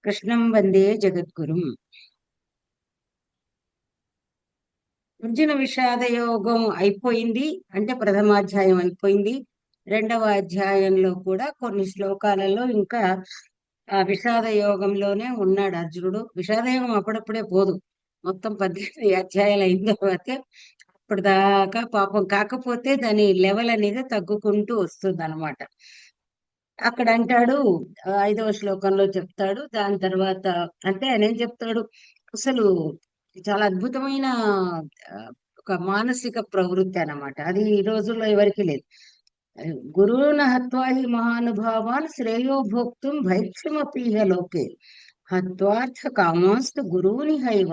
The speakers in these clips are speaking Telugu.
కృష్ణం వందే జగద్గురుం. అర్జున విషాద యోగం అయిపోయింది. అంటే ప్రథమాధ్యాయం అయిపోయింది. రెండవ అధ్యాయంలో కూడా కొన్ని శ్లోకాలలో ఇంకా ఆ విషాద యోగంలోనే ఉన్నాడు అర్జునుడు. విషాద యోగం అప్పుడప్పుడే పోదు. మొత్తం 18 అధ్యాయాలు అయిన తర్వాతే అప్పటిదాకా పాపం. కాకపోతే దాని లెవెల్ అనేది తగ్గుకుంటూ వస్తుంది అనమాట. అక్కడ అంటాడు, 5వ శ్లోకంలో చెప్తాడు. దాని తర్వాత అంటే ఆయన ఏం చెప్తాడు, అసలు చాలా అద్భుతమైన ఆ, ఒక మానసిక ప్రవృత్తి అన్నమాట. అది ఈ రోజుల్లో ఎవరికి లేదు. గురువున హత్వా హి మహానుభావాన్ శ్రేయో భోక్తుం భైక్షమపీహ లోకే హత్వార్థ కామాస్తు గురువుని హైవ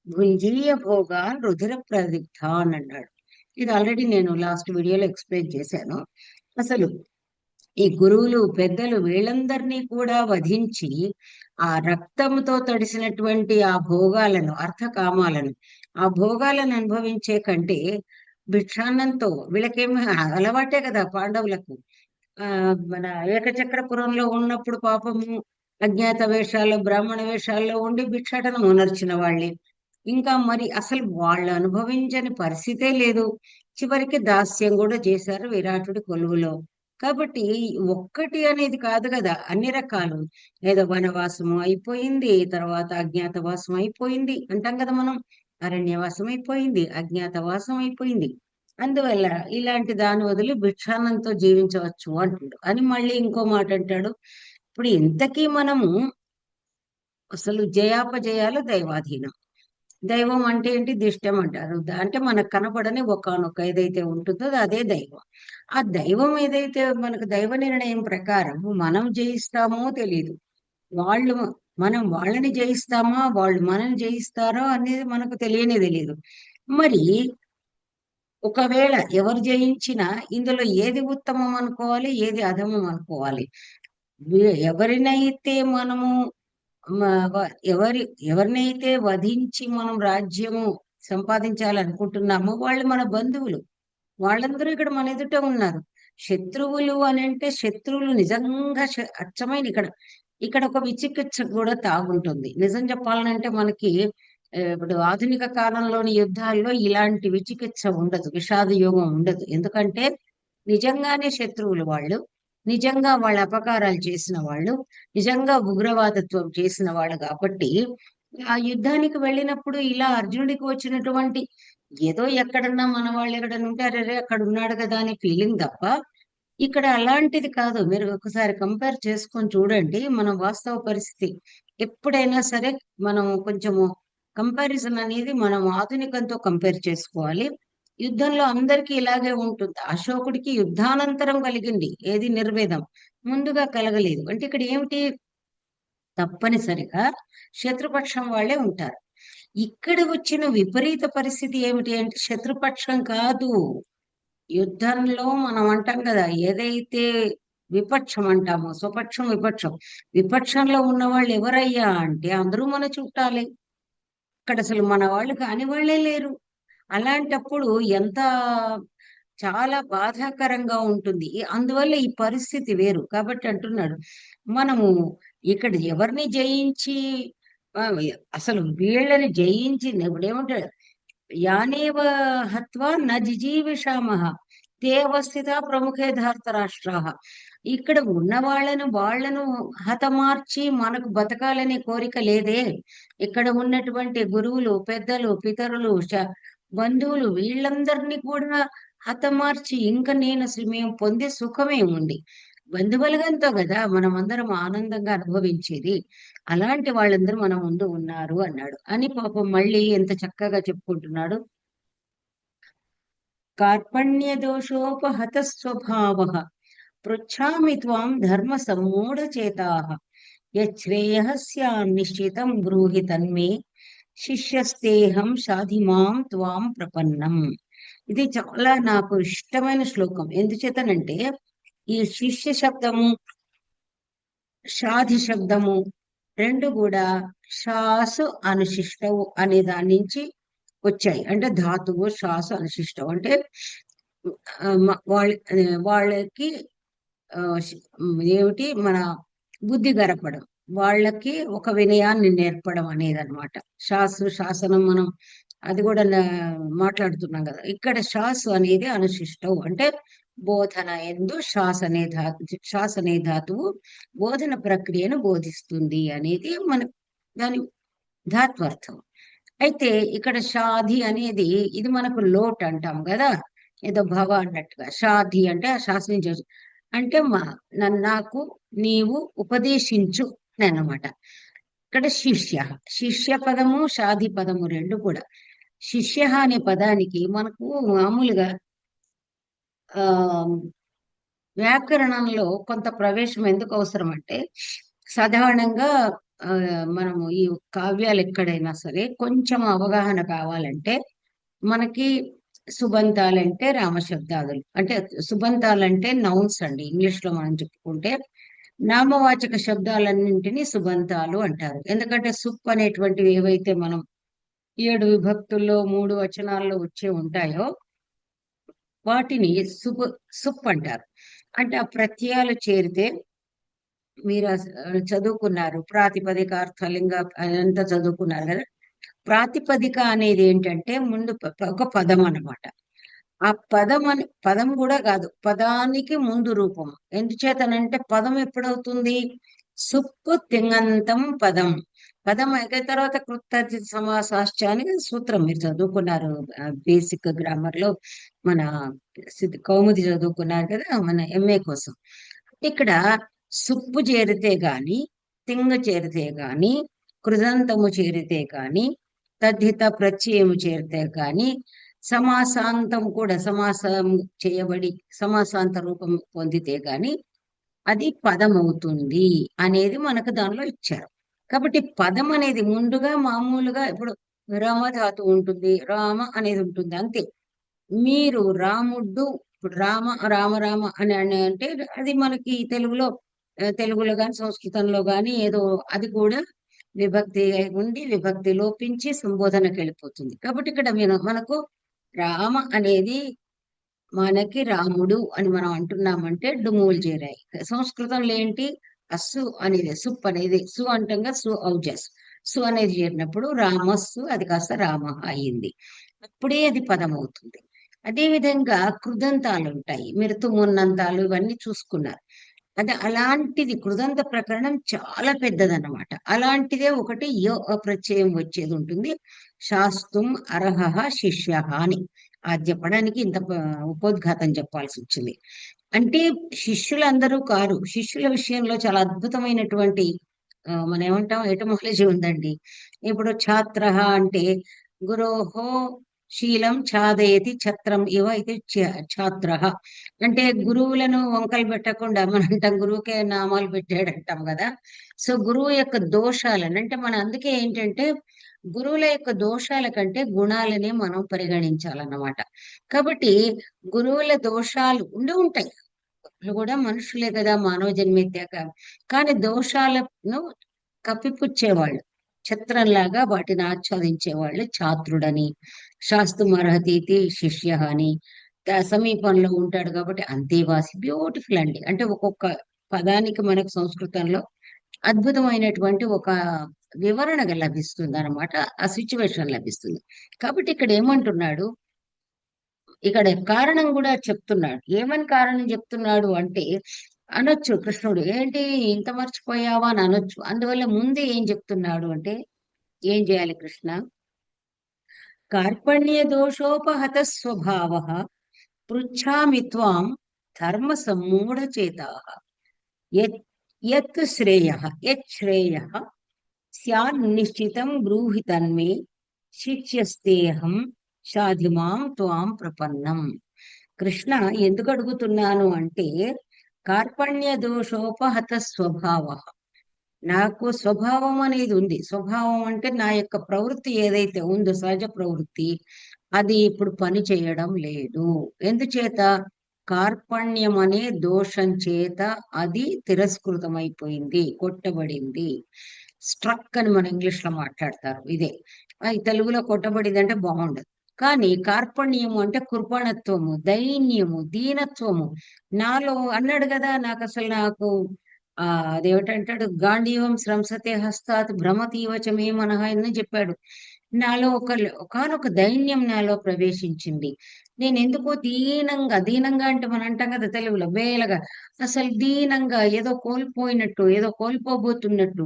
భుంజీయ భోగాన్ రుధిర ప్రదిగ్ధాన్ అన్నాడు. ఇది ఆల్రెడీ నేను లాస్ట్ వీడియోలో ఎక్స్ప్లెయిన్ చేశాను. అసలు ఈ గురువులు పెద్దలు వీళ్ళందరినీ కూడా వధించి ఆ రక్తంతో తడిసినటువంటి ఆ భోగాలను, అర్థకామాలను, ఆ భోగాలను అనుభవించే కంటే భిక్షాన్నంతో వీళ్ళకేమి అలవాటే కదా పాండవులకు. ఆ మన ఏకచక్రపురంలో ఉన్నప్పుడు పాపము అజ్ఞాత వేషాల్లో బ్రాహ్మణ వేషాల్లో ఉండి భిక్షాటన ఉనర్చిన వాళ్ళే. ఇంకా మరి అసలు వాళ్ళు అనుభవించని పరిస్థితే లేదు. చివరికి దాస్యం కూడా చేశారు విరాటుడి కొలువులో. కాబట్టి ఒక్కటి అనేది కాదు కదా, అన్ని రకాలు. ఏదో వనవాసము అయిపోయింది, తర్వాత అజ్ఞాతవాసం అయిపోయింది అంటాం కదా మనం. అరణ్యవాసం అయిపోయింది, అజ్ఞాతవాసం అయిపోయింది. అందువల్ల ఇలాంటి దాని వదిలి భిక్షాన్నంతో జీవించవచ్చు అంటాడు. అని మళ్ళీ ఇంకో మాట అంటాడు. ఇప్పుడు ఇంతకీ మనము అసలు జయాపజయాలు దైవాధీనం. దైవం అంటే ఏంటి? దిష్టం అంటారు. అంటే మనకు కనపడని ఒకానొక ఏదైతే ఉంటుందో అదే దైవం. ఆ దైవం ఏదైతే మనకు దైవ నిర్ణయం ప్రకారం మనం జయిస్తామో తెలియదు. వాళ్ళు మనం వాళ్ళని జయిస్తామా, వాళ్ళు మనల్ని జయిస్తారో అనేది మనకు తెలియదు. మరి ఒకవేళ ఎవరు జయించినా ఇందులో ఏది ఉత్తమం అనుకోవాలి, ఏది అధమం అనుకోవాలి? ఎవరినైతే మనము ఎవరినైతే వధించి మనం రాజ్యము సంపాదించాలనుకుంటున్నామో వాళ్ళు మన బంధువులు. వాళ్ళందరూ ఇక్కడ మన ఎదుట ఉన్నారు. శత్రువులు అని అంటే శత్రువులు నిజంగా అచ్చమైన ఇక్కడ ఇక్కడ ఒక విచికిత్స కూడా తాగుంటుంది. నిజం చెప్పాలంటే మనకి ఇప్పుడు ఆధునిక కాలంలోని యుద్ధాల్లో ఇలాంటి విచికిత్స ఉండదు, విషాద యోగం ఉండదు. ఎందుకంటే నిజంగానే శత్రువులు వాళ్ళు, నిజంగా వాళ్ళ అపకారాలు చేసిన వాళ్ళు, నిజంగా ఉగ్రవాదత్వం చేసిన వాళ్ళు కాబట్టి ఆ యుద్ధానికి వెళ్ళినప్పుడు ఇలా అర్జునుడికి వచ్చినటువంటి ఏదో ఎక్కడన్నా మన వాళ్ళు ఎక్కడన్నా ఉంటే అరే అక్కడ ఉన్నాడు కదా అనే ఫీలింగ్ తప్ప ఇక్కడ అలాంటిది కాదు. మీరు ఒకసారి కంపేర్ చేసుకొని చూడండి మన వాస్తవ పరిస్థితి. ఎప్పుడైనా సరే మనం కొంచెము కంపారిజన్ అనేది మనం ఆధునికంతో కంపేర్ చేసుకోవాలి. యుద్ధంలో అందరికీ ఇలాగే ఉంటుంది. అశోకుడికి యుద్ధానంతరం కలిగింది ఏది నిర్వేదం, ముందుగా కలగలేదు. అంటే ఇక్కడ ఏమిటి? తప్పనిసరిగా శత్రుపక్షం వాళ్ళే ఉంటారు. ఇక్కడ వచ్చిన విపరీత పరిస్థితి ఏమిటి అంటే శత్రుపక్షం కాదు. యుద్ధంలో మనం అంటాం కదా, ఏదైతే విపక్షం అంటామో, స్వపక్షం విపక్షం. విపక్షంలో ఉన్న వాళ్ళు ఎవరయ్యా అంటే అందరూ మన చుట్టాలే. ఇక్కడ అసలు మన వాళ్ళు కాని వాళ్ళే లేరు. అలాంటప్పుడు ఎంత చాలా బాధాకరంగా ఉంటుంది. అందువల్ల ఈ పరిస్థితి వేరు కాబట్టి అంటున్నాడు, మనము ఇక్కడ ఎవరిని జయించి ఆ, అసలు వీళ్ళని జయించి ఇప్పుడేమంటాడు, యానేవ హత్వా న జిజీవిషామహ తే అవస్థిత ప్రముఖే ధార్తరాష్ట్రాః. ఇక్కడ ఉన్న వాళ్ళను హతమార్చి మనకు బతకాలనే కోరిక లేదే. ఇక్కడ ఉన్నటువంటి గురువులు, పెద్దలు, పితరులు, బంధువులు వీళ్ళందరినీ కూడా హతమార్చి ఇంకా నేను అసలు మేము పొందే సుఖమే ఉంది. బంధుబలగంతో కదా మనం అందరం ఆనందంగా అనుభవించేది. అలాంటి వాళ్ళందరూ మన ముందు ఉన్నారు అన్నాడు. అని పాపం మళ్ళీ ఎంత చక్కగా చెప్పుకుంటున్నాడు. కార్పణ్య దోషోపహత స్వభావ పృచ్ఛామి త్వాం ధర్మ సమ్మూఢ చేతాః యచ్ఛ్రేయః స్యాన్ నిశ్చితం బ్రూహి తన్మే శిష్యస్తేహం సాధిమాం త్వాం ప్రపన్నం. ఇది చాలా నాకు ఇష్టమైన శ్లోకం. ఎందుచేతనంటే ఈ శిష్య శబ్దము, షాధి శబ్దము రెండు కూడా షాసు అనుశిష్టవు అనే దాని నుంచి వచ్చాయి. అంటే ధాతువు శ్వాస అనుశిష్టం అంటే వాళ్ళకి ఏమిటి మన బుద్ధి గరపడం. వాళ్ళకి ఒక వినయాన్ని నేర్పడం అనేది అనమాట. శాసనం మనం అది కూడా మాట్లాడుతున్నాం కదా. ఇక్కడ శాసు అనేది అనుశిష్టం అంటే బోధన ఎందు శ్వాస అనే ధాతువు బోధన ప్రక్రియను బోధిస్తుంది అనేది మన దాని ధాత్వర్థం. అయితే ఇక్కడ షాధి అనేది ఇది మనకు లోట్ అంటాం కదా, ఏదో భవ అన్నట్టుగా. షాధి అంటే ఆ శాసించ అంటే నాకు నీవు ఉపదేశించు అన్నమాట. ఇక్కడ శిష్య పదము షాధి పదము రెండు కూడా. శిష్య అనే పదానికి మనకు మామూలుగా ఆ వ్యాకరణంలో కొంత ప్రవేశం ఎందుకు అవసరం అంటే, సాధారణంగా మనము ఈ కావ్యాలు ఎక్కడైనా సరే కొంచెం అవగాహన కావాలంటే మనకి సుబంతాలంటే రామశబ్దాదులు, అంటే సుబంతాలంటే నౌన్స్ అండి. ఇంగ్లీష్ లో మనం చెప్పుకుంటే నామవాచక శబ్దాలన్నింటినీ సుబంతాలు అంటారు. ఎందుకంటే సుప్ అనేటువంటివి ఏవైతే మనం 7 విభక్తుల్లో 3 వచనాల్లో వచ్చే ఉంటాయో వాటిని సుప్ అంటారు. అంటే ఆ ప్రత్యయాలు చేరితే మీరు చదువుకున్నారు ప్రాతిపదిక అర్థలింగ అంతా చదువుకున్నారు కదా. ప్రాతిపదిక అనేది ఏంటంటే ముందు ఒక పదం అన్నమాట. ఆ పదం కూడా కాదు, పదానికి ముందు రూపం. ఎందుచేతనంటే పదం ఎప్పుడవుతుంది? సుప్పు తింగంతం పదం. పదం అయిన తర్వాత కృత్యర్థి సమాసాశ్చానికి సూత్రం మీరు చదువుకున్నారు బేసిక్ గ్రామర్ లో. మన కౌముది చదువుకున్నారు కదా మన ఎంఏ కోసం. ఇక్కడ సుప్పు చేరితే గాని, తింగ చేరితే గాని, కృదంతము చేరితే గాని, తద్ధిత ప్రత్యయము చేరితే గాని, సమాసాంతం కూడా సమాసం చేయబడి సమాసాంత రూపం పొందితే గాని అది పదం అవుతుంది అనేది మనకు దానిలో ఇచ్చారు. కాబట్టి పదం అనేది ముందుగా మామూలుగా ఇప్పుడు రామధాతు ఉంటుంది, రామ అనేది ఉంటుంది అంతే. మీరు రాముడు, ఇప్పుడు రామ రామ రామ అని అంటే అది మనకి తెలుగులో కానీ సంస్కృతంలో కానీ ఏదో అది కూడా విభక్తి ఉండి విభక్తి లోపించి సంబోధనకి వెళ్ళిపోతుంది. కాబట్టి ఇక్కడ మనకు రామ అనేది మనకి రాముడు అని మనం అంటున్నామంటే డుమువులు చేరాయి. సంస్కృతంలో ఏంటి? అస్సు అనేది సుప్ అనేది సు అంటంగా ఔజస్ సు అనేది చేరినప్పుడు రామస్సు అది కాస్త రామ అయింది. అప్పుడే అది పదం అవుతుంది. అదే విధంగా కృదంతాలు ఉంటాయి. మీరు తుమున్నంతాలు ఇవన్నీ చూసుకున్నారు. అదే అలాంటిది కృదంత ప్రకరణం చాలా పెద్దదన్నమాట. అలాంటిదే ఒకటి ప్రత్యయం వచ్చేది ఉంటుంది. శాస్తుం అర్హ శిష్య అని అది చెప్పడానికి ఇంత ఉపోద్ఘాతం చెప్పాల్సి వచ్చింది. అంటే శిష్యులందరూ కారు. శిష్యుల విషయంలో చాలా అద్భుతమైనటువంటి మనం ఏమంటాం ఎటమాలజీ ఉందండి. ఇప్పుడు ఛాత్ర అంటే గురోహో శీలం ఛాదయతి ఛత్రం ఇవ అయితే ఛాత్ర అంటే గురువులను వంకలు పెట్టకుండా మనం అంటాం గురువుకే నామాలు పెట్టాడు అంటాం కదా. సో గురువు యొక్క దోషాలను అంటే మన అందుకే ఏంటంటే గురువుల యొక్క దోషాల కంటే గుణాలనే మనం పరిగణించాలన్నమాట. కాబట్టి గురువుల దోషాలు ఉంటాయి. వాళ్ళు కూడా మనుషులే కదా, మానవ జన్మెత్తాక. కానీ దోషాలను కప్పిపుచ్చేవాళ్ళు, ఛత్రంలాగా వాటిని ఆచ్ఛాదించేవాళ్ళు ఛాత్రుడని. శాస్త్రమర్హతీతి శిష్య అని సమీపంలో ఉంటాడు కాబట్టి అంతేవాసి. బ్యూటిఫుల్ అండి. అంటే ఒక్కొక్క పదానికి మనకు సంస్కృతంలో అద్భుతమైనటువంటి ఒక వివరణ లభిస్తుంది అనమాట. ఆ సిచ్యువేషన్ లభిస్తుంది. కాబట్టి ఇక్కడ ఏమంటున్నాడు, ఇక్కడ కారణం కూడా చెప్తున్నాడు. ఏమని కారణం చెప్తున్నాడు అంటే అనొచ్చు కృష్ణుడు, ఏంటి ఇంత మర్చిపోయావా అని అనొచ్చు. అందువల్ల ముందే ఏం చెప్తున్నాడు అంటే ఏం చేయాలి కృష్ణ? కార్పణ్య దోషోపహత స్వభావ పృచ్ఛామి త్వాం ధర్మ సమ్మూఢ చేతా యత్ శ్రేయ స్యాన్నిశ్చితం బ్రూహి తన్మే శిష్యస్తేహం షాధిమాం త్వాం ప్రపన్నం. కృష్ణ ఎందుకు అడుగుతున్నాను అంటే కార్పణ్య దోషోపహత స్వభావ, నాకు స్వభావం అనేది ఉంది. స్వభావం అంటే నా యొక్క ప్రవృత్తి ఏదైతే ఉందో సహజ ప్రవృత్తి అది ఇప్పుడు పని చేయడం లేదు. ఎందుచేత? కార్పణ్యం అనే దోషం చేత అది తిరస్కృతమైపోయింది, కొట్టబడింది. స్ట్రక్ అని మన ఇంగ్లీష్ లో మాట్లాడతారు. ఇదే తెలుగులో కొట్టబడింది అంటే బాగుండదు. కానీ కార్పణ్యము అంటే కృపణత్వము, దైన్యము, దీనత్వము నాలో అన్నాడు కదా. నాకు అదేమిటంటాడు, గాంధీవం స్రంసతే హస్తాత్ భ్రమతీవ చ మే మనః అని చెప్పాడు. నాలో ఒకానొక దైన్యం నాలో ప్రవేశించింది. నేను ఎందుకో దీనంగా, దీనంగా అంటే మనం అంటాం కదా తెలుగులో బేలగా, అసలు దీనంగా ఏదో కోల్పోయినట్టు, ఏదో కోల్పోబోతున్నట్టు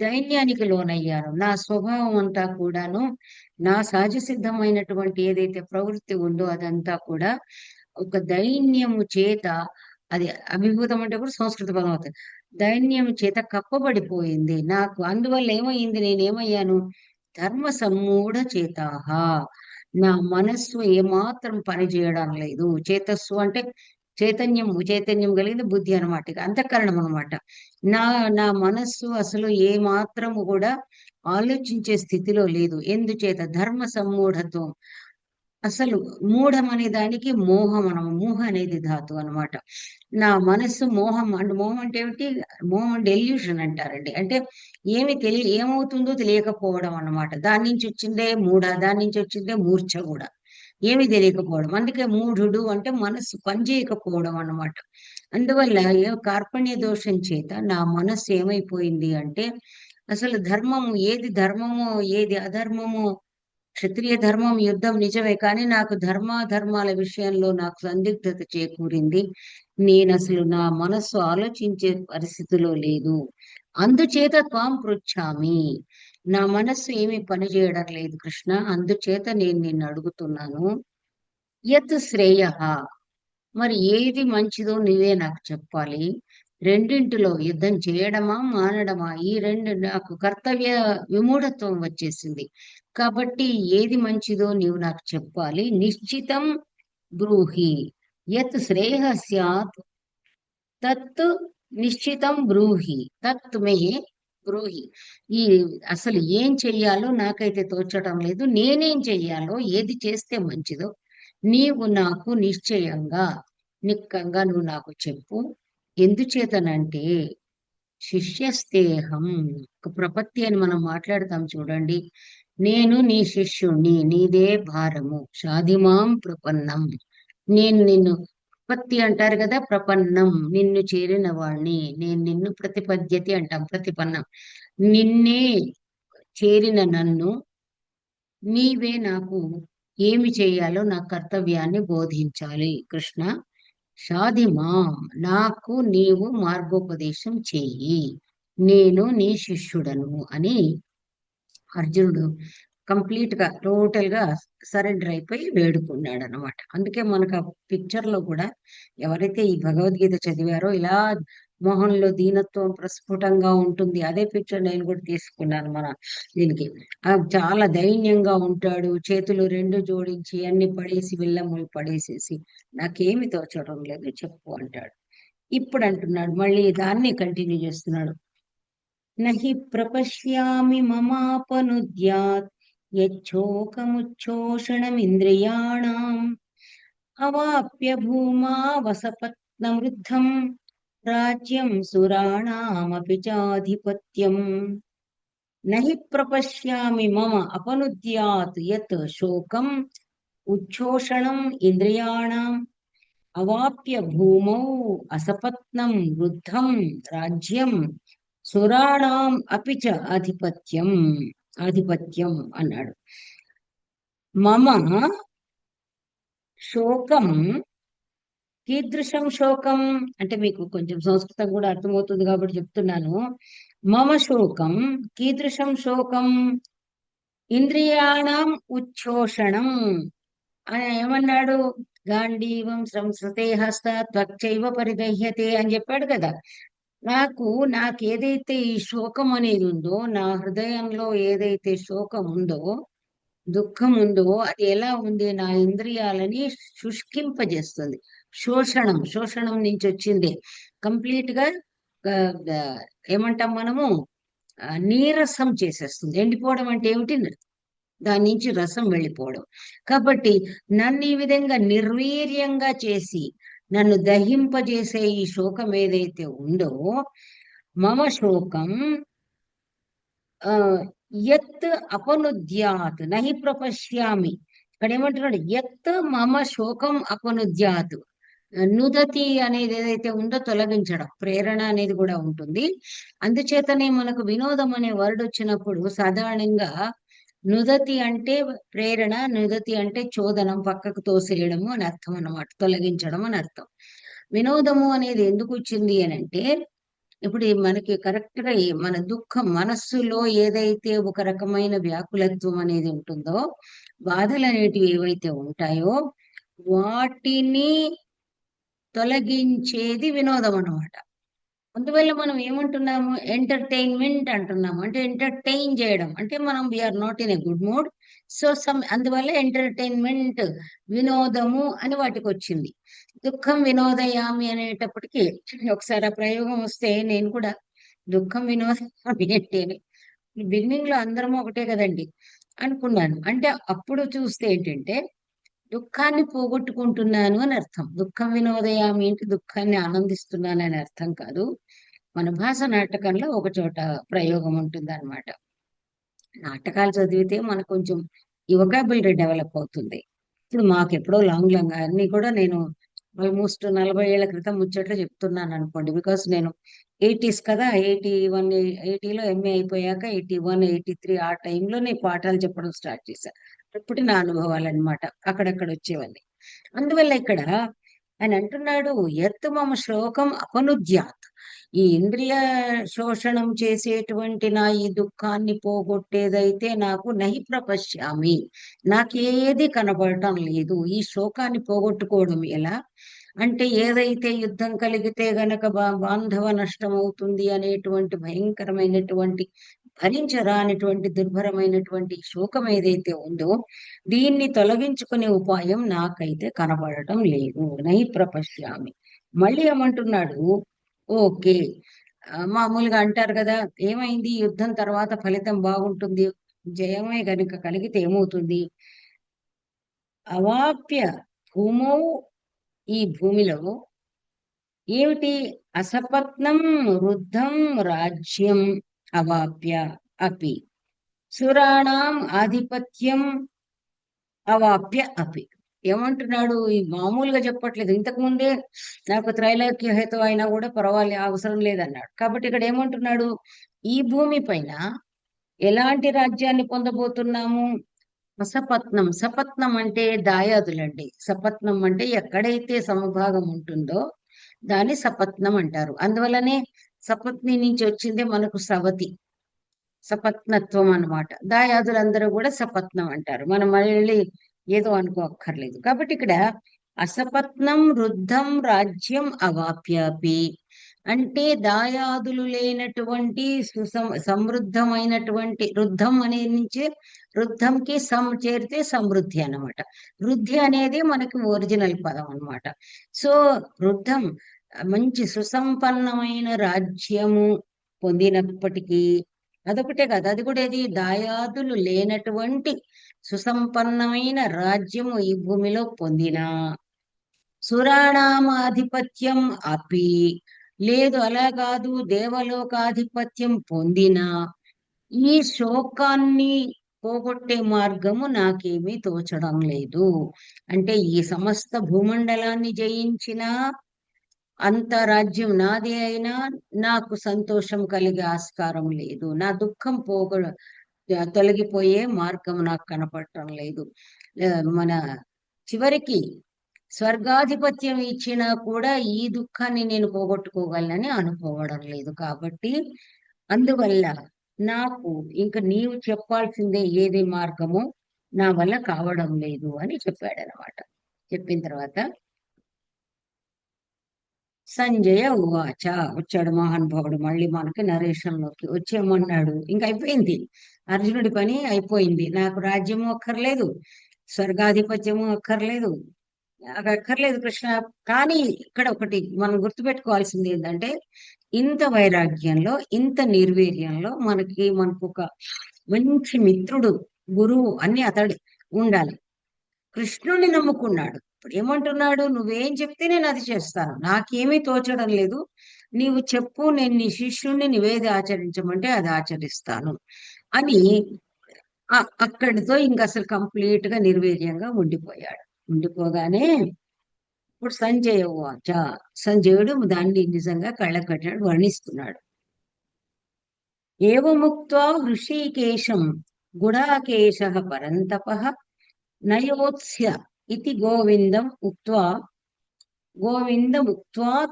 దైన్యానికి లోనయ్యాను. నా స్వభావం అంతా కూడాను, నా సహజ సిద్ధమైనటువంటి ఏదైతే ప్రవృత్తి ఉందో అదంతా కూడా ఒక దైన్యము చేత, అది అభిభూతం అంటే కూడా సంస్కృత పదం అవుతుంది. దైన్యం చేత కప్పబడిపోయింది నాకు. అందువల్ల ఏమైంది, నేనేమయ్యాను, ధర్మ సమ్మూఢ చేతాహ, నా మనస్సు ఏమాత్రం పని చేయడం లేదు. చేతస్సు అంటే చైతన్యం కలిగింది బుద్ధి అనమాట, ఇక అంతఃకరణం అనమాట. నా నా మనస్సు అసలు ఏ మాత్రము కూడా ఆలోచించే స్థితిలో లేదు. ఎందుచేత ధర్మ సమ్మూఢత్వం, అసలు మూఢం అనే దానికి మోహం అనము, మోహ అనేది ధాతు అన్నమాట. నా మనస్సు మోహం అంటే, మోహం అంటే ఏమిటి, మోహం అంటే ఎల్యూషన్ అంటారండి. అంటే ఏమవుతుందో తెలియకపోవడం అన్నమాట. దాని నుంచి వచ్చిందే మూఢ, దాని నుంచి వచ్చిందే మూర్ఛ కూడా, ఏమీ తెలియకపోవడం. అందుకే మూఢుడు అంటే మనస్సు పనిచేయకపోవడం అన్నమాట. అందువల్ల కార్పణ్య దోషం చేత నా మనస్సు ఏమైపోయింది అంటే, అసలు ధర్మము ఏది ధర్మమో ఏది అధర్మమో, క్షత్రియ ధర్మం యుద్ధం నిజమే, కానీ నాకు ధర్మాధర్మాల విషయంలో నాకు సందిగ్ధత చేకూరింది. నేను అసలు నా మనస్సు ఆలోచించే పరిస్థితిలో లేదు. అందుచేత త్వాం పృచ్ఛామి, నా మనస్సు ఏమీ పని చేయడం లేదు కృష్ణ, అందుచేత నేను నిన్ను అడుగుతున్నాను. యత్ శ్రేయ, మరి ఏది మంచిదో నువ్వే నాకు చెప్పాలి. రెండింటిలో యుద్ధం చేయడమా మానడమా, ఈ రెండు నాకు కర్తవ్య విమూఢత్వం వచ్చేసింది. కాబట్టి ఏది మంచిదో నీవు నాకు చెప్పాలి. నిశ్చితం బ్రూహి, యత్ శ్రేయ స్యాత్ తత్ నిశ్చితం బ్రూహి, తత్ మే బ్రూహి. ఈ అసలు ఏం చెయ్యాలో నాకైతే తోచడం లేదు. నేనేం చెయ్యాలో, ఏది చేస్తే మంచిదో నీవు నాకు నిశ్చయంగా, నిక్కంగా నువ్వు నాకు చెప్పు. ఎందుచేతనంటే శిష్యస్తేహం, ఒక ప్రపత్తి అని మనం మాట్లాడతాం చూడండి. నేను నీ శిష్యుణ్ణి, నీదే భారము, షాధిమాం ప్రపన్నం. నేను నిన్ను, ప్రపత్తి అంటారు కదా, ప్రపన్నం నిన్ను చేరిన వాణ్ణి, నేను నిన్ను ప్రతిపద్యతి అంటాం, ప్రతిపన్నం. నిన్నే చేరిన నన్ను నీవే నాకు ఏమి చేయాలో నా కర్తవ్యాన్ని బోధించాలి కృష్ణ. షాధిమాం, నాకు నీవు మార్గోపదేశం చెయ్యి, నేను నీ శిష్యుడను అని అర్జునుడు కంప్లీట్ గా టోటల్ గా సరెండర్ అయిపోయి వేడుకున్నాడు అనమాట. అందుకే మనకు ఆ పిక్చర్ లో కూడా ఎవరైతే ఈ భగవద్గీత చదివారో ఇలా మొహంలో దీనత్వం ప్రస్ఫుటంగా ఉంటుంది. అదే పిక్చర్ నేను కూడా తీసుకున్నాను మన దీనికి. చాలా దైన్యంగా ఉంటాడు, చేతులు రెండు జోడించి అన్ని పడేసి విల్లములు పడేసేసి నాకేమి తోచడం లేదు చెప్పు అంటాడు. ఇప్పుడు అంటున్నాడు, మళ్ళీ దాన్ని కంటిన్యూ చేస్తున్నాడు. నహి ప్రపశ్యామి మమాపనుద్యాత్ యచ్చోకముచ్చోషణమింద్రియాణం అవాప్య భూమా వసపత్నమృద్ధం రాజ్యం సురాణామపి చాధిపత్యం. నహి ప్రపశ్యామి మమ అపనుద్యాత్ యత్ శోకం ఉచ్ఛోషణం ఇంద్రియాణం అవాప్య భూమౌ అసపత్నం వృద్ధం రాజ్యం సురాణం అపి చ ఆధిపత్యం అన్నాడు. మమ శోకం, కీదృశం శోకం అంటే మీకు కొంచెం సంస్కృతం కూడా అర్థమవుతుంది కాబట్టి చెప్తున్నాను. మమ శోకం కీదృశం శోకం, ఇంద్రియాణం ఉచ్ఛోషణం అని ఏమన్నాడు, గాంధీవం సంస్కృతే హస్త త్వచ్చైవ పరిదహ్యతే అని చెప్పాడు కదా. నాకేదైతే ఈ శోకం అనేది ఉందో, నా హృదయంలో ఏదైతే శోకం ఉందో, దుఃఖం ఉందో, అది ఎలా ఉంది, నా ఇంద్రియాలని శుష్కింపజేస్తుంది. శోషణం నుంచి వచ్చింది. కంప్లీట్ గా ఆ, ఆ, ఏమంటాం మనము, నీరసం చేసేస్తుంది. ఎండిపోవడం అంటే ఏమిటి, దాని నుంచి రసం వెళ్ళిపోవడం. కాబట్టి నన్ను ఈ విధంగా నిర్వీర్యంగా చేసి నన్ను దహింపజేసే ఈ శోకం ఏదైతే ఉందో, మమ శోకం ఆ యత్ అపనుద్యాత్ నహి ప్రపశ్యామి. ఇక్కడ ఏమంటున్నాడు, యత్ మమ శోకం అపనుద్యాత్, నుదతి అనేది ఏదైతే ఉందో తొలగించడం, ప్రేరణ అనేది కూడా ఉంటుంది. అందుచేతనే మనకు వినోదం అనే వర్డ్ వచ్చినప్పుడు సాధారణంగా నుదతి అంటే ప్రేరణ, నుదతి అంటే చోదనం, పక్కకు తోసేయడము అని అర్థం అన్నమాట, తొలగించడం అని అర్థం. వినోదము అనేది ఎందుకు వచ్చింది అని అంటే, ఇప్పుడు మనకి కరెక్ట్ గా మన దుఃఖం మనస్సులో ఏదైతే ఒక రకమైన వ్యాకులత్వం అనేది ఉంటుందో, బాధలు అనేటివి ఏవైతే ఉంటాయో వాటిని తొలగించేది వినోదం అన్నమాట. అందువల్ల మనం ఏమంటున్నాము, ఎంటర్టైన్మెంట్ అంటున్నాము. అంటే ఎంటర్టైన్ చేయడం అంటే మనం we are not in a good mood. So అందువల్ల ఎంటర్టైన్మెంట్, వినోదము అని వాటికి వచ్చింది. దుఃఖం వినోదయామి అనేటప్పటికీ ఒకసారి ఆ ప్రయోగం వస్తే నేను కూడా దుఃఖం వినోదయామి అంటే బిగినింగ్ లో అందరం ఒకటే కదండి అనుకున్నాను. అంటే అప్పుడు చూస్తే ఏంటంటే దుఃఖాన్ని పోగొట్టుకుంటున్నాను అని అర్థం. దుఃఖం వినోదయామి అంటే దుఃఖాన్ని ఆనందిస్తున్నాను అని అర్థం కాదు. మన భాష నాటకంలో ఒక చోట ప్రయోగం ఉంటుంది అనమాట. నాటకాలు చదివితే మనకు కొంచెం ఈ వొకాబులరీ డెవలప్ అవుతుంది. ఇప్పుడు మాకు ఎప్పుడో లాంగ్ లాంగ్ అన్ని కూడా నేను ఆల్మోస్ట్ 40 ఏళ్ల క్రితం ముచ్చట్లు చెప్తున్నాను అనుకోండి. బికాస్ నేను 80s కదా, 80లో ఎంఏ అయిపోయాక 81, 83 ఆ టైంలో నేను పాఠాలు చెప్పడం స్టార్ట్ చేశాను. అప్పుడు నా అనుభవాలు అనమాట అక్కడక్కడ వచ్చేవన్నీ. అందువల్ల ఇక్కడ ఆయన అంటున్నాడు, యత్ మమ శ్లోకం అపనుద్యాత్. ఈ ఇంద్రియ శోషణం చేసేటువంటి నా ఈ దుఃఖాన్ని పోగొట్టేదైతే నాకు నహి ప్రపశ్యామి, నాకేది కనబడటం లేదు. ఈ శోకాన్ని పోగొట్టుకోవడం ఎలా అంటే, ఏదైతే యుద్ధం కలిగితే గనక బాంధవ నష్టం అవుతుంది అనేటువంటి భయంకరమైనటువంటి భరించరానటువంటి దుర్భరమైనటువంటి శోకం ఏదైతే ఉందో దీన్ని తొలగించుకునే ఉపాయం నాకైతే కనబడటం లేదు. నై ప్రపశ్యామి. మళ్ళీ ఏమంటున్నాడు, ఓకే, మామూలుగా అంటారు కదా, ఏమైంది యుద్ధం తర్వాత ఫలితం బాగుంటుంది, జయమే గనుక కలిగితే ఏమవుతుంది, అవాప్య భూమౌ, ఈ భూమిలో ఏమిటి, అసపత్నం వృద్ధం రాజ్యం అవాప్య అపి సురాణం ఆధిపత్యం అవాప్య అపి. ఏమంటున్నాడు, ఈ మామూలుగా చెప్పట్లేదు. ఇంతకు ముందే నాకు త్రైలోక్య హేతు అయినా కూడా పర్వాలేదు, అవసరం లేదన్నాడు. కాబట్టి ఇక్కడ ఏమంటున్నాడు, ఈ భూమి పైన ఎలాంటి రాజ్యాన్ని పొందబోతున్నాము, సపత్నం. సపత్నం అంటే దాయాదులండి. సపత్నం అంటే ఎక్కడైతే సమభాగం ఉంటుందో దాన్ని సపత్నం అంటారు. అందువల్లనే సపత్ని నుంచి వచ్చిందే మనకు సవతి, సపత్నత్వం అన్నమాట. దాయాదులందరూ కూడా సపత్నం అంటారు. మనం మళ్ళీ ఏదో అనుకోక్కర్లేదు. కాబట్టి ఇక్కడ అసపత్నం వృద్ధం రాజ్యం అవాప్యాపి అంటే దాయాదులు లేనటువంటి సమృద్ధమైనటువంటి, వృద్ధం అనే నుంచి వృద్ధంకి చేరితే సమృద్ధి అన్నమాట. వృద్ధి అనేది మనకి ఒరిజినల్ పదం అన్నమాట. సో వృద్ధం మంచి సుసంపన్నమైన రాజ్యము పొందినప్పటికీ, అదొకటే కాదు, అది కూడా ఏది, దాయాదులు లేనటువంటి సుసంపన్నమైన రాజ్యము ఈ భూమిలో పొందిన, సురాణామాధిపత్యం అపి, లేదు అలా కాదు దేవలోకాధిపత్యం పొందిన, ఈ శోకాన్ని పోగొట్టే మార్గము నాకేమీ తోచడం లేదు. అంటే ఈ సమస్త భూమండలాన్ని జయించిన అంత రాజ్యం నాదే అయినా నాకు సంతోషం కలిగే ఆస్కారం లేదు. నా దుఃఖం తొలగిపోయే మార్గం నాకు కనపడటం లేదు. మన చివరికి స్వర్గాధిపత్యం ఇచ్చినా కూడా ఈ దుఃఖాన్ని నేను పోగొట్టుకోగలనని అనుకోవడం లేదు. కాబట్టి అందువల్ల నాకు ఇంకా నీవు చెప్పాల్సిందే ఏది మార్గము నా వల్ల కావడం లేదు అని చెప్పాడనమాట. చెప్పిన తర్వాత సంజయ ఉవాచ, వచ్చాడు మహానుభావుడు మళ్ళీ మనకి నరేషన్ లోకి వచ్చేయమన్నాడు. ఇంక అయిపోయింది, అర్జునుడి పని అయిపోయింది. నాకు రాజ్యము అక్కర్లేదు, స్వర్గాధిపత్యము అక్కర్లేదు, నాకు అక్కర్లేదు కృష్ణ. కానీ ఇక్కడ ఒకటి మనం గుర్తుపెట్టుకోవాల్సింది ఏంటంటే, ఇంత వైరాగ్యంలో ఇంత నిర్వీర్యంలో మనకు ఒక మంచి మిత్రుడు, గురువు అన్ని అతడు ఉండాలి. కృష్ణుని నమ్ముకున్నాడు. ఇప్పుడు ఏమంటున్నాడు, నువ్వేం చెప్తే నేను అది చేస్తాను, నాకేమీ తోచడం లేదు, నీవు చెప్పు, నేను నీ శిష్యుణ్ణి, నువ్వేది ఆచరించమంటే అది ఆచరిస్తాను అని అక్కడితో ఇంక అసలు కంప్లీట్ గా నిర్వీర్యంగా ఉండిపోయాడు. ఉండిపోగానే ఇప్పుడు సంజయ ఉవాచ, సంజయుడు దాన్ని నిజంగా కళ్ళకు కట్టినట్టు వర్ణిస్తున్నాడు. ఏవముక్త్వా హృషీకేశం గుడాకేశః పరంతపః నయోత్స్య ఇతి గోవిందముక్త్వా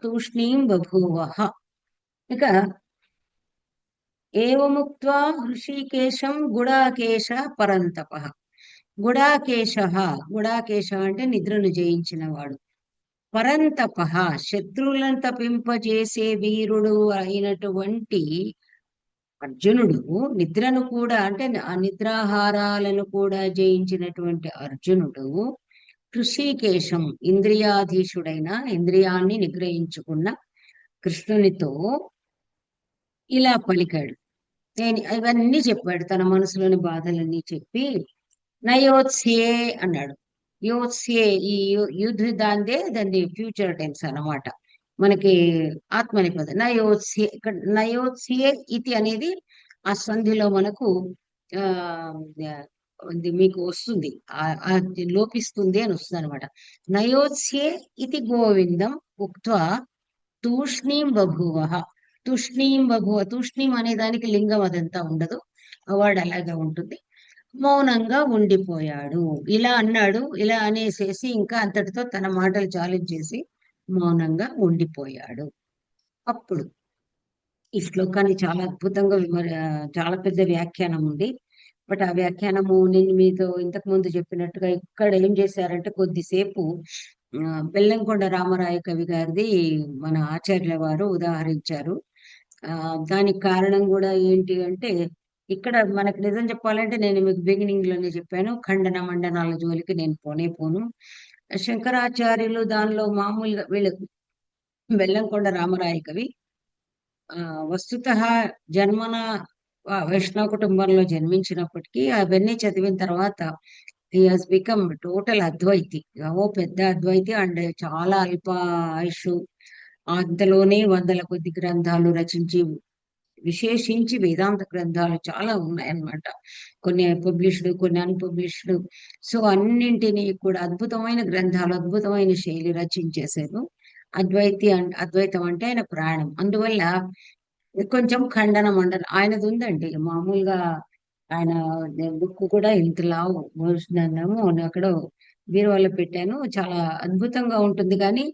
తూష్ణీం బభూవః. ఇక ఏవముక్త్వా హృషీకేశం గుడాకేశ పరంతపః. గుడాకేశ, గుడాకేశ అంటే నిద్రను జయించిన వాడు. పరంతపః శత్రువులను తపింపజేసే వీరుడు అయినటువంటి అర్జునుడు, నిద్రను కూడా అంటే ఆ నిద్రాహారాలను కూడా జయించినటువంటి అర్జునుడు ఋషికేశం ఇంద్రియాధీశుడైన, ఇంద్రియాన్ని నిగ్రహించుకున్న కృష్ణునితో ఇలా పలికాడు. నేను ఇవన్నీ చెప్పాడు, తన మనసులోని బాధలన్నీ చెప్పి నయోత్స్యే అన్నాడు. యోత్స్యే ఈ యుద్ధ దాన్ని ఫ్యూచర్ టెన్స్ అన్నమాట. మనకి ఆత్మనేపథం నయోత్స్యే, ఇక్కడ నయోత్స్యే ఇతి అనేది ఆ సంధిలో మనకు ఆ ఇది మీకు వస్తుంది, అది లోపిస్తుంది అని వస్తుంది అనమాట. నయోత్స్యే ఇతి గోవిందం ఉక్త్వా తూష్ణీం బభూవ. తూష్ణీం బభువ, తూష్ణీం అనే దానికి లింగం అదంతా ఉండదు, వాడు అలాగే ఉంటుంది. మౌనంగా ఉండిపోయాడు. ఇలా అన్నాడు, ఇలా అనేసేసి ఇంకా అంతటితో తన మాటలు చాలించేసి మౌనంగా ఉండిపోయాడు. అప్పుడు ఈ శ్లోకాన్ని చాలా అద్భుతంగా చాలా పెద్ద వ్యాఖ్యానం ఉంది. బట్ ఆ వ్యాఖ్యానము నేను మీతో ఇంతకు ముందు చెప్పినట్టుగా ఇక్కడ ఏం చేశారంటే కొద్దిసేపు బెల్లంకొండ రామరాయ కవి గారిది మన ఆచార్యుల వారు ఉదాహరించారు. దానికి కారణం కూడా ఏంటి అంటే, ఇక్కడ మనకు నిజం చెప్పాలంటే నేను మీకు బిగినింగ్ లోనే చెప్పాను, ఖండన మండనాల జోలికి నేను పోను. శంకరాచార్యులు దానిలో మామూలుగా వీళ్ళు బెల్లంకొండ రామరాయ కవి వస్తుతః జన్మన వైష్ణవ కుటుంబంలో జన్మించినప్పటికీ అవన్నీ చదివిన తర్వాత హీ హాజ్ బికమ్ టోటల్ అద్వైతి, ఓ పెద్ద అద్వైతి. అండ్ చాలా అల్ప ఆయుష్, అంతలోనే వందల కొద్ది గ్రంథాలు రచించి, విశేషించి వేదాంత గ్రంథాలు చాలా ఉన్నాయన్నమాట. కొన్ని పబ్లిష్డ్, కొన్ని అన్పబ్లిష్డ్. సో అన్నింటినీ కూడా అద్భుతమైన గ్రంథాలు, అద్భుతమైన శైలి రచించేశారు. అద్వైతం అంటే ఆయన ప్రాణం. అందువల్ల కొంచెం ఖండన మండన ఆయనది ఉందండి. మామూలుగా ఆయన బుక్ కూడా ఇంత లావు మోస్తున్నాము, అక్కడ బీరువాలో పెట్టాను, చాలా అద్భుతంగా ఉంటుంది. కానీ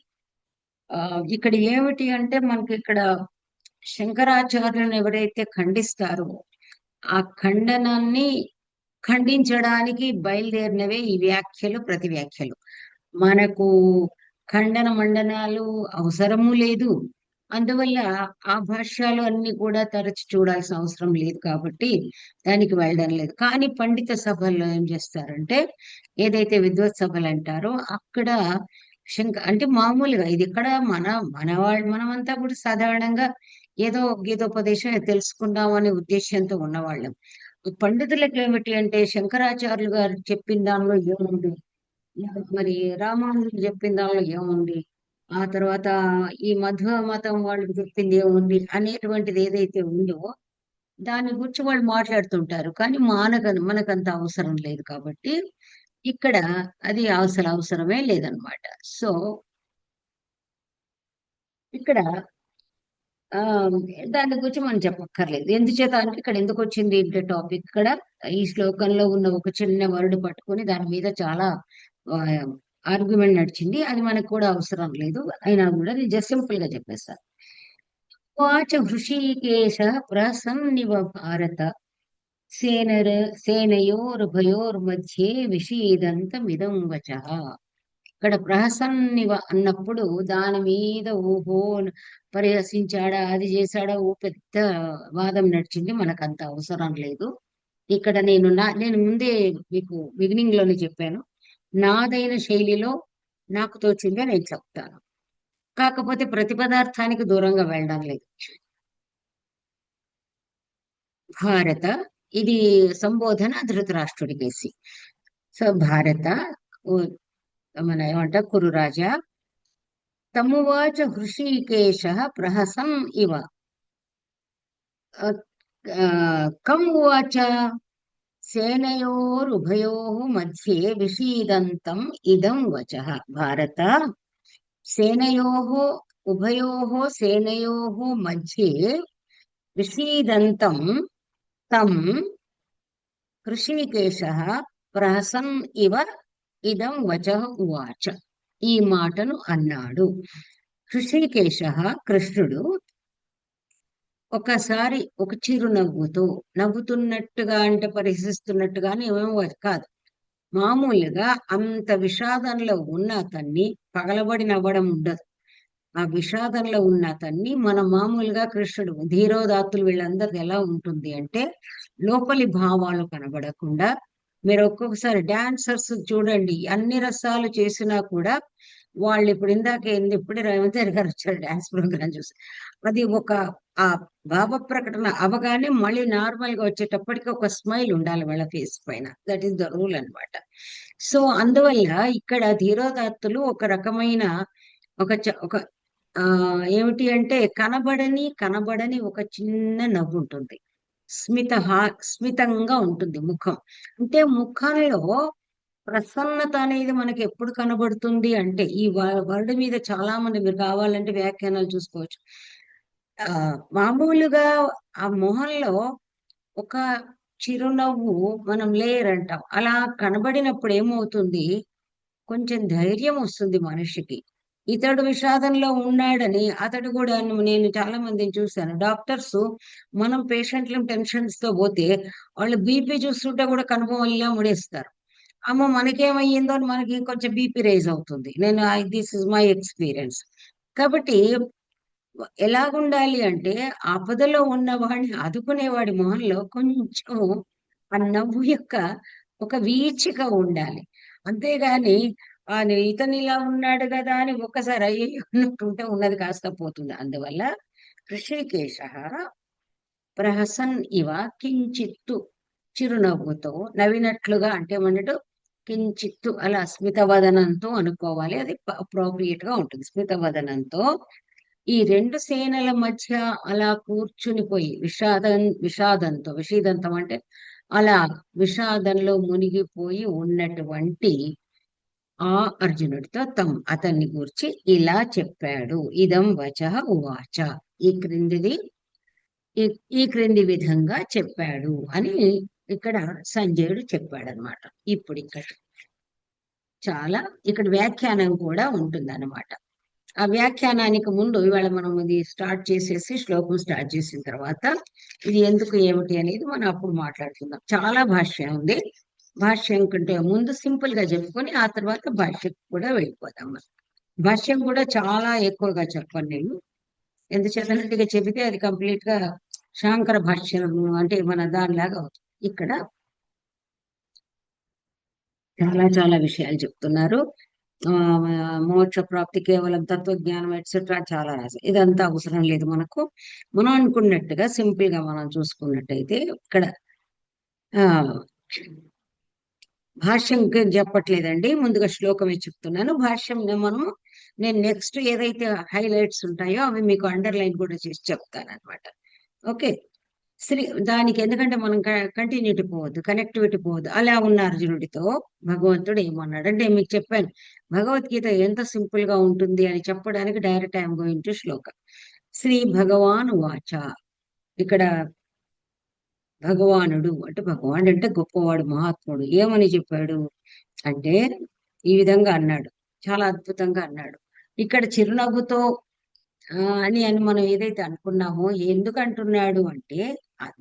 ఇక్కడ ఏమిటి అంటే మనకి ఇక్కడ శంకరాచార్యులను ఎవరైతే ఖండిస్తారో ఆ ఖండనాన్ని ఖండించడానికి బయలుదేరినవే ఈ వ్యాఖ్యలు, ప్రతి వ్యాఖ్యలు. మనకు ఖండన మండనాలు అవసరము లేదు. అందువల్ల ఆ భాష్యాలు అన్ని కూడా తరచి చూడాల్సిన అవసరం లేదు కాబట్టి దానికి వెళ్ళడం లేదు. కానీ పండిత సభల్లో ఏం చేస్తారంటే, ఏదైతే విద్వత్ సభలు అంటారో అక్కడ అంటే మామూలుగా ఇది ఇక్కడ మనమంతా కూడా సాధారణంగా ఏదో గీతోపదేశం తెలుసుకుందాం అనే ఉద్దేశంతో ఉన్నవాళ్ళం. పండితులకు ఏమిటి అంటే శంకరాచార్యులు గారు చెప్పిన దానిలో ఏముంది, మరి రామానుజులు చెప్పిన దానిలో ఏముంది, ఆ తర్వాత ఈ మధ్వ మతం వాళ్ళకి చెప్పింది ఏముంది అనేటువంటిది ఏదైతే ఉందో దాని గురించి వాళ్ళు మాట్లాడుతుంటారు. కానీ మనకంత అవసరం లేదు కాబట్టి ఇక్కడ అది అవసరమే లేదనమాట. సో ఇక్కడ ఆ దాని గురించి మనం చెప్పక్కర్లేదు. ఎందుచేత అంటే ఇక్కడ ఎందుకు వచ్చింది అంటే టాపిక్, ఇక్కడ ఈ శ్లోకంలో ఉన్న ఒక చిన్న వర్డ్ పట్టుకొని దాని మీద చాలా ఆర్గ్యుమెంట్ నడిచింది. అది మనకు కూడా అవసరం లేదు. అయినా కూడా నేను జస్ట్ సింపుల్ గా చెప్పేస్తాను. వాచ హృషీకేశ ప్రసన్నివ భారత సేనర సేనయోర్భయోర్మధ్యే విషీదంతమిదం వచః. ఇక్కడ ప్రహసన్నివ అన్నప్పుడు దాని మీద ఓహో పరిహసించాడా, అది చేశాడా, ఓ పెద్ద వాదం నడిచింది. మనకంత అవసరం లేదు. ఇక్కడ నేను ముందే మీకు బిగినింగ్ లోనే చెప్పాను, నాదైన శైలిలో నాకు తోచిందే నేను చెప్తాను. కాకపోతే ప్రతి పదార్థానికి దూరంగా వెళ్ళడం లేదు. భారత, ఇది సంబోధన ధృతరాష్ట్రుడికేసి. సో భారత, మన ఏమంటారు, కురు రాజా, తమువాచ హృషీకేశ ప్రహసం ఇవ. కం ఉవాచ సేనయోరుభయోః మధ్యే విషీదంతం ఇదం వచః. భారత, సేనయోః ఉభయోః సేనయోః మధ్యే విషీదంతం తం హృషీకేశః ప్రహసన్ ఇవ ఇదం వచః ఉవాచ. ఈ మాటను అన్నాడు. హృషీకేశః కృష్ణుడు ఒకసారి ఒక చిరునవ్వుతో, నవ్వుతున్నట్టుగా అంటే పరిహసిస్తున్నట్టుగానే ఏమేమో కాదు, మామూలుగా అంత విషాదంలో ఉన్న అతన్ని పగలబడి నవ్వడం ఉండదు. ఆ విషాదంలో ఉన్న అతన్ని మన మామూలుగా కృష్ణుడు ధీరోదాత్తులు వీళ్ళందరిది ఎలా ఉంటుంది అంటే లోపలి భావాలు కనబడకుండా, మీరు ఒక్కొక్కసారి డాన్సర్స్ చూడండి, అన్ని రసాలు చేసినా కూడా వాళ్ళు ఇప్పుడు ఇందాక ఇప్పుడే రేవంత్ రెడ్డి గారు వచ్చారు డాన్స్ ప్రోగ్రామ్ చూసి, అది ఒక ఆ భావ ప్రకటన అవగానే మళ్ళీ నార్మల్ గా వచ్చేటప్పటికి ఒక స్మైల్ ఉండాలి వాళ్ళ ఫేస్ పైన. దట్ ఈస్ ద రూల్ అన్నమాట. సో అందువల్ల ఇక్కడ ధీరోదాత్తులు ఒక రకమైన ఒక ఏమిటి అంటే కనబడని ఒక చిన్న నవ్వు ఉంటుంది. స్మితంగా ఉంటుంది ముఖం. అంటే ముఖంలో ప్రసన్నత అనేది మనకి ఎప్పుడు కనబడుతుంది అంటే ఈ వర్డ్ మీద చాలా మంది, మీరు కావాలంటే వ్యాఖ్యానాలు చూసుకోవచ్చు. మామూలుగా ఆ మొహంలో ఒక చిరునవ్వు మనం లేయర్ అంటాం. అలా కనబడినప్పుడు ఏమవుతుంది, కొంచెం ధైర్యం వస్తుంది మనిషికి. ఇతడు విషాదంలో ఉన్నాడని అతడు కూడా, నేను చాలా మందిని చూశాను డాక్టర్స్, మనం పేషెంట్లు టెన్షన్స్ తో పోతే వాళ్ళు బీపీ చూస్తుంటే కూడా కనుబొమ్మల్లా ముడేస్తారు. అమ్మో మనకేమయ్యిందో అని మనకి కొంచెం బీపీ రైజ్ అవుతుంది. This is my experience. కాబట్టి ఎలాగుండాలి అంటే ఆపదలో ఉన్న వాడిని ఆదుకునేవాడి మొహంలో కొంచెం ఆ నవ్వు యొక్క ఒక వీచిక ఉండాలి. అంతేగాని ఇతను ఇలా ఉన్నాడు కదా అని ఒక్కసారి అయ్యో అన్నట్టుంటే ఉన్నది కాస్త పోతుంది. అందువల్ల ఋషికేశ ప్రహసన్ ఇవ కించిత్తు, చిరునవ్వుతో నవ్వినట్లుగా అంటే ఏమన్నట్టు కించిత్తు అలా స్మితవదనంతో అనుకోవాలి. అది అప్రోప్రియేట్ గా ఉంటుంది. స్మితవదనంతో ఈ రెండు సేనల మధ్య అలా కూర్చునిపోయి విషాదంతం అంటే అలా విషాదంలో మునిగిపోయి ఉన్నటువంటి ఆ అర్జునుడితో అతన్ని గూర్చి ఇలా చెప్పాడు. ఇదం వచః ఉవాచ. ఈ క్రిందిది ఈ క్రింది విధంగా చెప్పాడు అని ఇక్కడ సంజయుడు చెప్పాడనమాట. ఇప్పుడు ఇక్కడ వ్యాఖ్యానం కూడా ఉంటుందన్నమాట. ఆ వ్యాఖ్యానానికి ముందు ఇవాళ మనం ఇది స్టార్ట్ చేసేసి శ్లోకం స్టార్ట్ చేసిన తర్వాత ఇది ఎందుకు ఏమిటి అనేది మనం అప్పుడు మాట్లాడుకుందాం. చాలా భాష్యం ఉంది. భాష్యం కంటే ముందు సింపుల్ గా చెప్పుకొని ఆ తర్వాత భాష్యం కూడా వెళ్ళిపోదాం. భాష్యం కూడా చాలా ఎక్కువగా చెప్పను నేను, ఎందుచేతనంటే చెబితే అది కంప్లీట్ గా శాంకర భాష్యం అంటే మన దానిలాగా అవుతుంది. ఇక్కడ చాలా విషయాలు చెప్తున్నారు. మోక్ష ప్రాప్తి కేవలం తత్వజ్ఞానం ఎట్సెట్రా చాలా రాశారు. ఇదంతా అవసరం లేదు మనకు. మనం అనుకున్నట్టుగా సింపుల్ గా మనం చూసుకున్నట్టయితే ఇక్కడ ఆ భాష్యం చెప్పట్లేదండి, ముందుగా శ్లోకమే చెప్తున్నాను. భాష్యం నేను నెక్స్ట్ ఏదైతే హైలైట్స్ ఉంటాయో అవి మీకు అండర్లైన్ కూడా చేసి చెప్తాను అనమాట. ఓకే, దానికి ఎందుకంటే మనం కంటిన్యూటీ పోవద్దు, కనెక్టివిటీ పోవద్దు. అలా ఉన్న అర్జునుడితో భగవంతుడు ఏమన్నాడు అంటే మీకు చెప్పాను, భగవద్గీత ఎంత సింపుల్ గా ఉంటుంది అని చెప్పడానికి డైరెక్ట్ ఐఎమ్ గోయింగ్ టు శ్లోక. శ్రీ భగవాన్ వాచ. ఇక్కడ భగవానుడు అంటే గొప్పవాడు, మహాత్ముడు ఏమని చెప్పాడు అంటే ఈ విధంగా అన్నాడు, చాలా అద్భుతంగా అన్నాడు. ఇక్కడ చిరునవ్వుతో అని మనం ఏదైతే అనుకున్నామో ఎందుకు అంటున్నాడు అంటే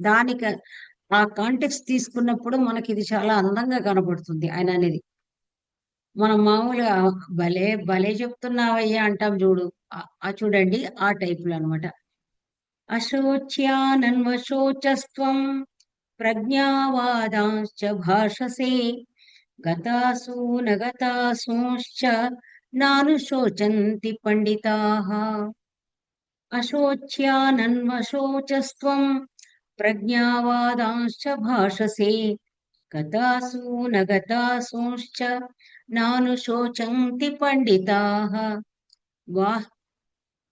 దానికి ఆ కాంటెక్స్ట్ తీసుకున్నప్పుడు మనకి ఇది చాలా అందంగా కనబడుతుంది ఆయన అనేది. మనం మామూలుగా భలే భలే చెప్తున్నావయ్యా అంటాం చూడు, చూడండి ఆ టైప్ లో అనమాట. అశోచ్యానన్వశోచస్త్వం ప్రజ్ఞావాదాంశ్చ భాషసే గతాసు నగతాసూశ్చ నానుశోచంతి పండితాః. అశోచ్యానన్వశోచస్త్వం ప్రజ్ఞావాదాంశ్చ భాషసే గతాసు నగతాసూశ్చ నానుశోచంతి పండితాః. వాహ్,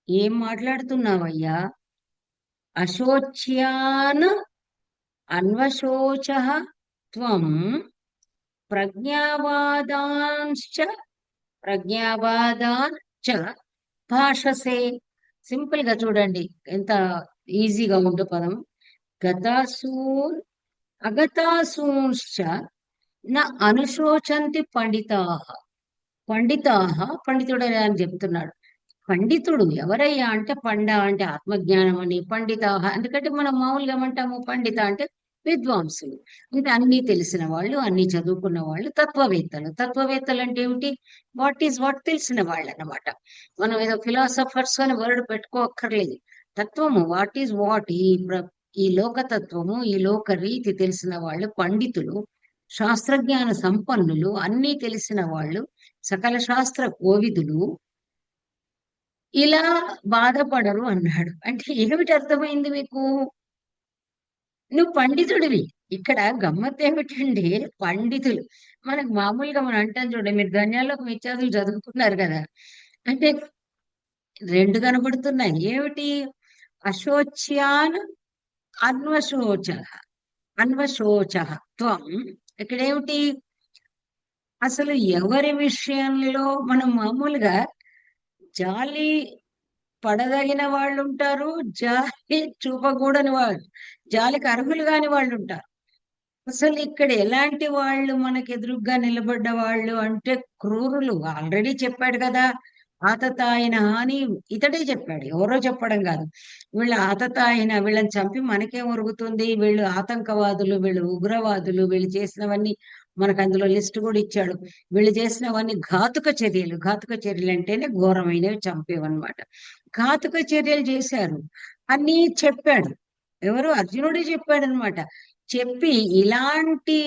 ఏం మాట్లాడుతున్నావయ్యా! అశోచ్యాన్ అన్వశోచః త్వం ప్రజ్ఞావాదాన్ చ భాషసే. సింపుల్ గా చూడండి ఎంత ఈజీగా ఉందో పదం. గతాసూన్ అగతాసూంశ్చ నా అనుశోచంతి పండితాః. పండితాః, పండితుడు అని చెప్తున్నాడు. పండితుడు ఎవరయ్యా అంటే పండ అంటే ఆత్మజ్ఞానం అని, పండితాః ఎందుకంటే మనం మామూలుగా ఏమంటాము పండిత అంటే విద్వాంసులు, అంటే అన్ని తెలిసిన వాళ్ళు, అన్ని చదువుకున్న వాళ్ళు, తత్వవేత్తలు. తత్వవేత్తలు అంటే ఏమిటి? వాట్ ఈజ్ వాట్ తెలిసిన వాళ్ళు అన్నమాట. మనం ఏదో ఫిలాసఫర్స్ అని వర్డ్ పెట్టుకోక్కర్లేదు. తత్వము వాట్ ఈజ్ వాట్, ఈ లోకతత్వము, ఈ లోక రీతి తెలిసిన వాళ్ళు పండితులు, శాస్త్రజ్ఞాన సంపన్నులు, అన్నీ తెలిసిన వాళ్ళు, సకల శాస్త్ర కోవిదులు ఇలా బాధపడరు అన్నాడు. అంటే ఏమిటి అర్థమైంది మీకు? నువ్వు పండితుడివి. ఇక్కడ గమ్మత్తు ఏమిటండి, పండితులు. మనకు మామూలుగా మనం అంటాం చూడండి, మీరు ధన్యాల్లోకి వ్యత్యాసాలు చదువుకున్నారు కదా. అంటే రెండు కనబడుతున్నాయి. ఏమిటి? అశోచ్యాన్ అన్వశోచ, అన్వశోచ త్వం. ఇక్కడేమిటి? అసలు ఎవరి విషయంలో మనం మామూలుగా జాలి పడదగిన వాళ్ళు ఉంటారు, జాలి చూపకూడని వాళ్ళు, జాలికి అర్హులు కాని వాళ్ళు ఉంటారు. అసలు ఇక్కడ ఎలాంటి వాళ్ళు మనకి ఎదురుగ్గా నిలబడ్డ వాళ్ళు అంటే క్రూరులు. ఆల్రెడీ చెప్పాడు కదా, ఆతతాయిన అని ఇతడే చెప్పాడు, ఎవరో చెప్పడం కాదు. వీళ్ళ ఆతతాయిన, వీళ్ళని చంపి మనకేం ఒరుగుతుంది, వీళ్ళు ఆతంకవాదులు, వీళ్ళు ఉగ్రవాదులు, వీళ్ళు చేసినవన్నీ మనకు అందులో లిస్ట్ కూడా ఇచ్చాడు. వీళ్ళు చేసినవన్నీ ఘాతుక చర్యలు. ఘాతుక చర్యలు అంటేనే ఘోరమైనవి, చంపేవన్నమాట. ఘాతుక చర్యలు చేశారు అని చెప్పాడు. ఎవరు? అర్జునుడే చెప్పాడనమాట. చెప్పి ఇలాంటి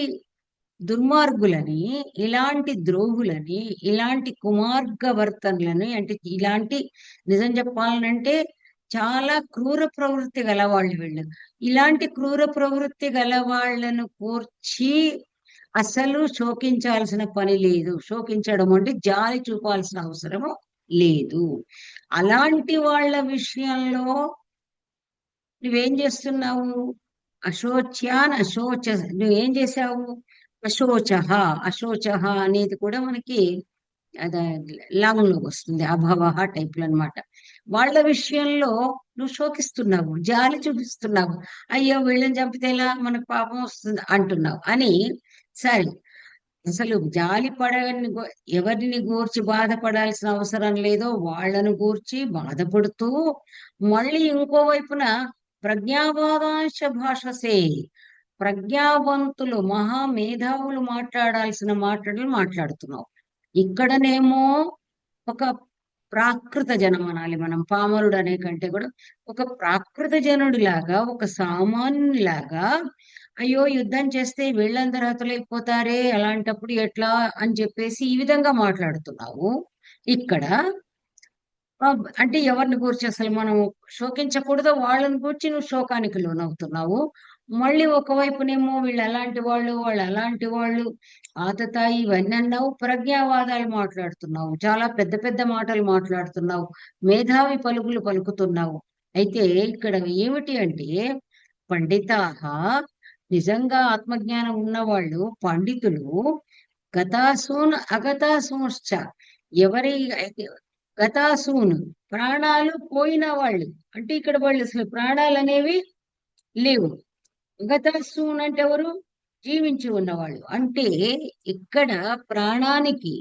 దుర్మార్గులని, ఇలాంటి ద్రోహులని, ఇలాంటి కుమార్గవర్తనులని, అంటే ఇలాంటి, నిజం చెప్పాలనంటే చాలా క్రూర ప్రవృత్తి గలవాళ్ళు వీళ్ళు. ఇలాంటి క్రూర ప్రవృత్తి గలవాళ్లను కూర్చి అసలు శోకించాల్సిన పని లేదు. శోకించడం అంటే జాలి చూపాల్సిన అవసరము లేదు. అలాంటి వాళ్ళ విషయంలో నువ్వేం చేస్తున్నావు? అశోచ్యాన్ అశోచ, నువ్వేం చేశావు? అశోచహ. అశోచహ అనేది కూడా మనకి అదే లాంగ్లోకి వస్తుంది, అభవహ టైప్లు అన్నమాట. వాళ్ళ విషయంలో నువ్వు శోకిస్తున్నావు, జాలి చూపిస్తున్నావు. అయ్యో వీళ్ళని చంపితే ఎలా, మనకు పాపం వస్తుంది అంటున్నావు అని. సరే, అసలు జాలి పడని ఎవరిని గూర్చి బాధపడాల్సిన అవసరం లేదో వాళ్ళను గూర్చి బాధపడుతూ, మళ్ళీ ఇంకోవైపున ప్రజ్ఞావాదాంశ భాషసే, ప్రజ్ఞావంతులు మహామేధావులు మాట్లాడాల్సిన మాటలు మాట్లాడుతున్నావు. ఇక్కడనేమో ఒక ప్రాకృత జనం అనాలి మనం, పామరుడు అనే కంటే కూడా ఒక ప్రాకృత జనుడిలాగా, ఒక సామాన్యులాగా, అయ్యో యుద్ధం చేస్తే వీళ్ళందరూ హతులైపోతారే, అలాంటప్పుడు ఎట్లా అని చెప్పేసి ఈ విధంగా మాట్లాడుతున్నావు. ఇక్కడ అంటే ఎవరిని గూర్చి అసలు మనం శోకించకూడదో వాళ్ళని గూర్చి నువ్వు శోకానికి లోనవుతున్నావు. మళ్ళీ ఒకవైపునేమో వీళ్ళు అలాంటి వాళ్ళు, వాళ్ళు అలాంటి వాళ్ళు, ఆతతాయి ఇవన్నీ అన్నావు. ప్రజ్ఞావాదాలు మాట్లాడుతున్నావు, చాలా పెద్ద పెద్ద మాటలు మాట్లాడుతున్నావు, మేధావి పలుకులు పలుకుతున్నావు. అయితే ఇక్కడ ఏమిటి అంటే, పండితాహ, నిజంగా ఆత్మజ్ఞానం ఉన్నవాళ్ళు పండితులు, గతాసూన్ అగతాసూశ్చ, ఎవరి గతాసూన్ ప్రాణాలు పోయిన వాళ్ళు, అంటే ఇక్కడ వాళ్ళు అసలు ప్రాణాలు అనేవి లేవు. గతాసూన్ అంటే ఎవరు? జీవించి ఉన్నవాళ్ళు. అంటే ఇక్కడ ప్రాణానికి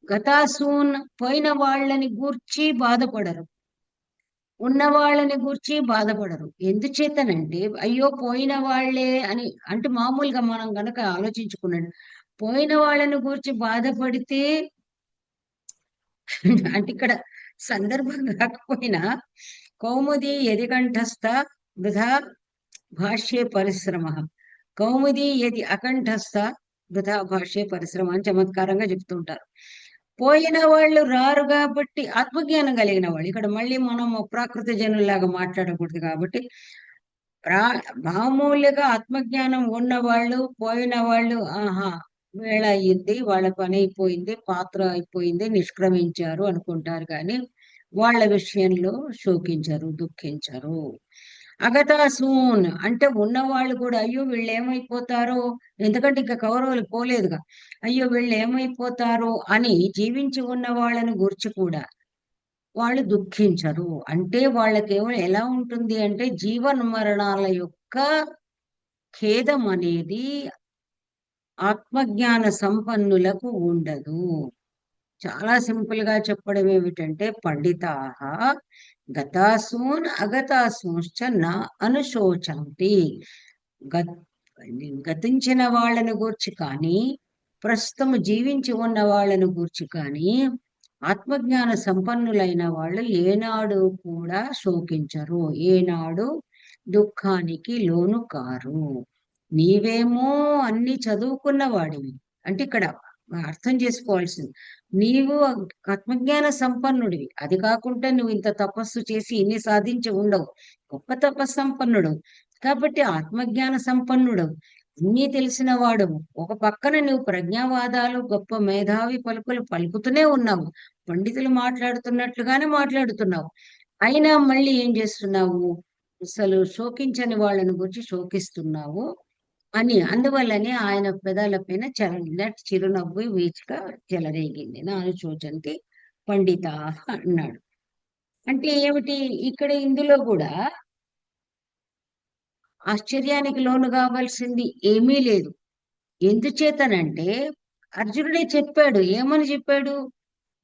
గతాసూన్ పోయిన వాళ్ళని గూర్చి బాధపడరు, ఉన్న వాళ్ళని గూర్చి బాధపడరు. ఎందుచేతనంటే అయ్యో పోయిన వాళ్ళే అని, అంటే మామూలుగా మనం గనక ఆలోచించుకున్నాడు, పోయిన వాళ్ళని గూర్చి బాధపడితే అంటే ఇక్కడ సందర్భం కాకపోయినా, కౌముది యది కంఠస్థ వృధా భాష్యే పరిశ్రమ, కౌముది యది అకంఠస్థ వృధా భాష్యే పరిశ్రమ అని చమత్కారంగా చెప్తుంటారు. పోయిన వాళ్ళు రారు కాబట్టి ఆత్మజ్ఞానం కలిగిన వాళ్ళు, ఇక్కడ మళ్ళీ మనం ప్రాకృత జనుల్లాగా మాట్లాడకూడదు కాబట్టి, మామూలుగా ఆత్మజ్ఞానం ఉన్న వాళ్ళు, పోయిన వాళ్ళు, ఆహా వేళ అయ్యింది, వాళ్ళ పని అయిపోయింది, పాత్ర అయిపోయింది, నిష్క్రమించారు అనుకుంటారు కానీ వాళ్ళ విషయంలో శోకించరు, దుఃఖించరు. అగతాసూన్ అంటే ఉన్నవాళ్ళు కూడా అయ్యో వీళ్ళు ఏమైపోతారో, ఎందుకంటే ఇంకా కౌరవులు పోలేదుగా, అయ్యో వీళ్ళు ఏమైపోతారో అని జీవించి ఉన్న వాళ్ళని గురించి కూడా వాళ్ళు దుఃఖించరు. అంటే వాళ్ళకేమో ఎలా ఉంటుంది అంటే జీవన్ మరణాల యొక్క ఖేదం అనేది ఆత్మజ్ఞాన సంపన్నులకు ఉండదు. చాలా సింపుల్ గా చెప్పడం ఏమిటంటే పండితాహ గతాసూన్ అగతాసూశ్చ నా అనుశోచంతి. గత్ గతించిన వాళ్ళని గూర్చి కానీ ప్రస్తుతం జీవించి ఉన్న వాళ్ళని గూర్చి కానీ ఆత్మజ్ఞాన సంపన్నులైన వాళ్ళు ఏనాడు కూడా శోకించరు, ఏనాడు దుఃఖానికి లోను కారు. నీవేమో అన్ని చదువుకున్న వాడివి. అంటే ఇక్కడ అర్థం చేసుకోవాల్సింది, నీవు ఆత్మజ్ఞాన సంపన్నుడివి. అది కాకుండా నువ్వు ఇంత తపస్సు చేసి ఇన్ని సాధించి ఉండవు. గొప్ప తపస్సంపన్నుడు కాబట్టి ఆత్మజ్ఞాన సంపన్నుడు, అన్నీ తెలిసిన వాడవు. ఒక పక్కన నువ్వు ప్రజ్ఞావాదాలు గొప్ప మేధావి పలుకులు పలుకుతూనే ఉన్నావు, పండితులు మాట్లాడుతున్నట్లుగానే మాట్లాడుతున్నావు. అయినా మళ్ళీ ఏం చేస్తున్నావు? అసలు శోకించని వాళ్ళని గురించి శోకిస్తున్నావు అని. అందువల్లనే ఆయన పెదాల పైన చల్లటి చిరునవ్వు వీచిక చెలరేగింది. నా అనుశోచంతి పండిత అన్నాడు. అంటే ఏమిటి ఇక్కడ ఇందులో కూడా ఆశ్చర్యానికి లోను కావాల్సింది ఏమీ లేదు. ఎందుచేతనంటే అర్జునుడే చెప్పాడు. ఏమని చెప్పాడు?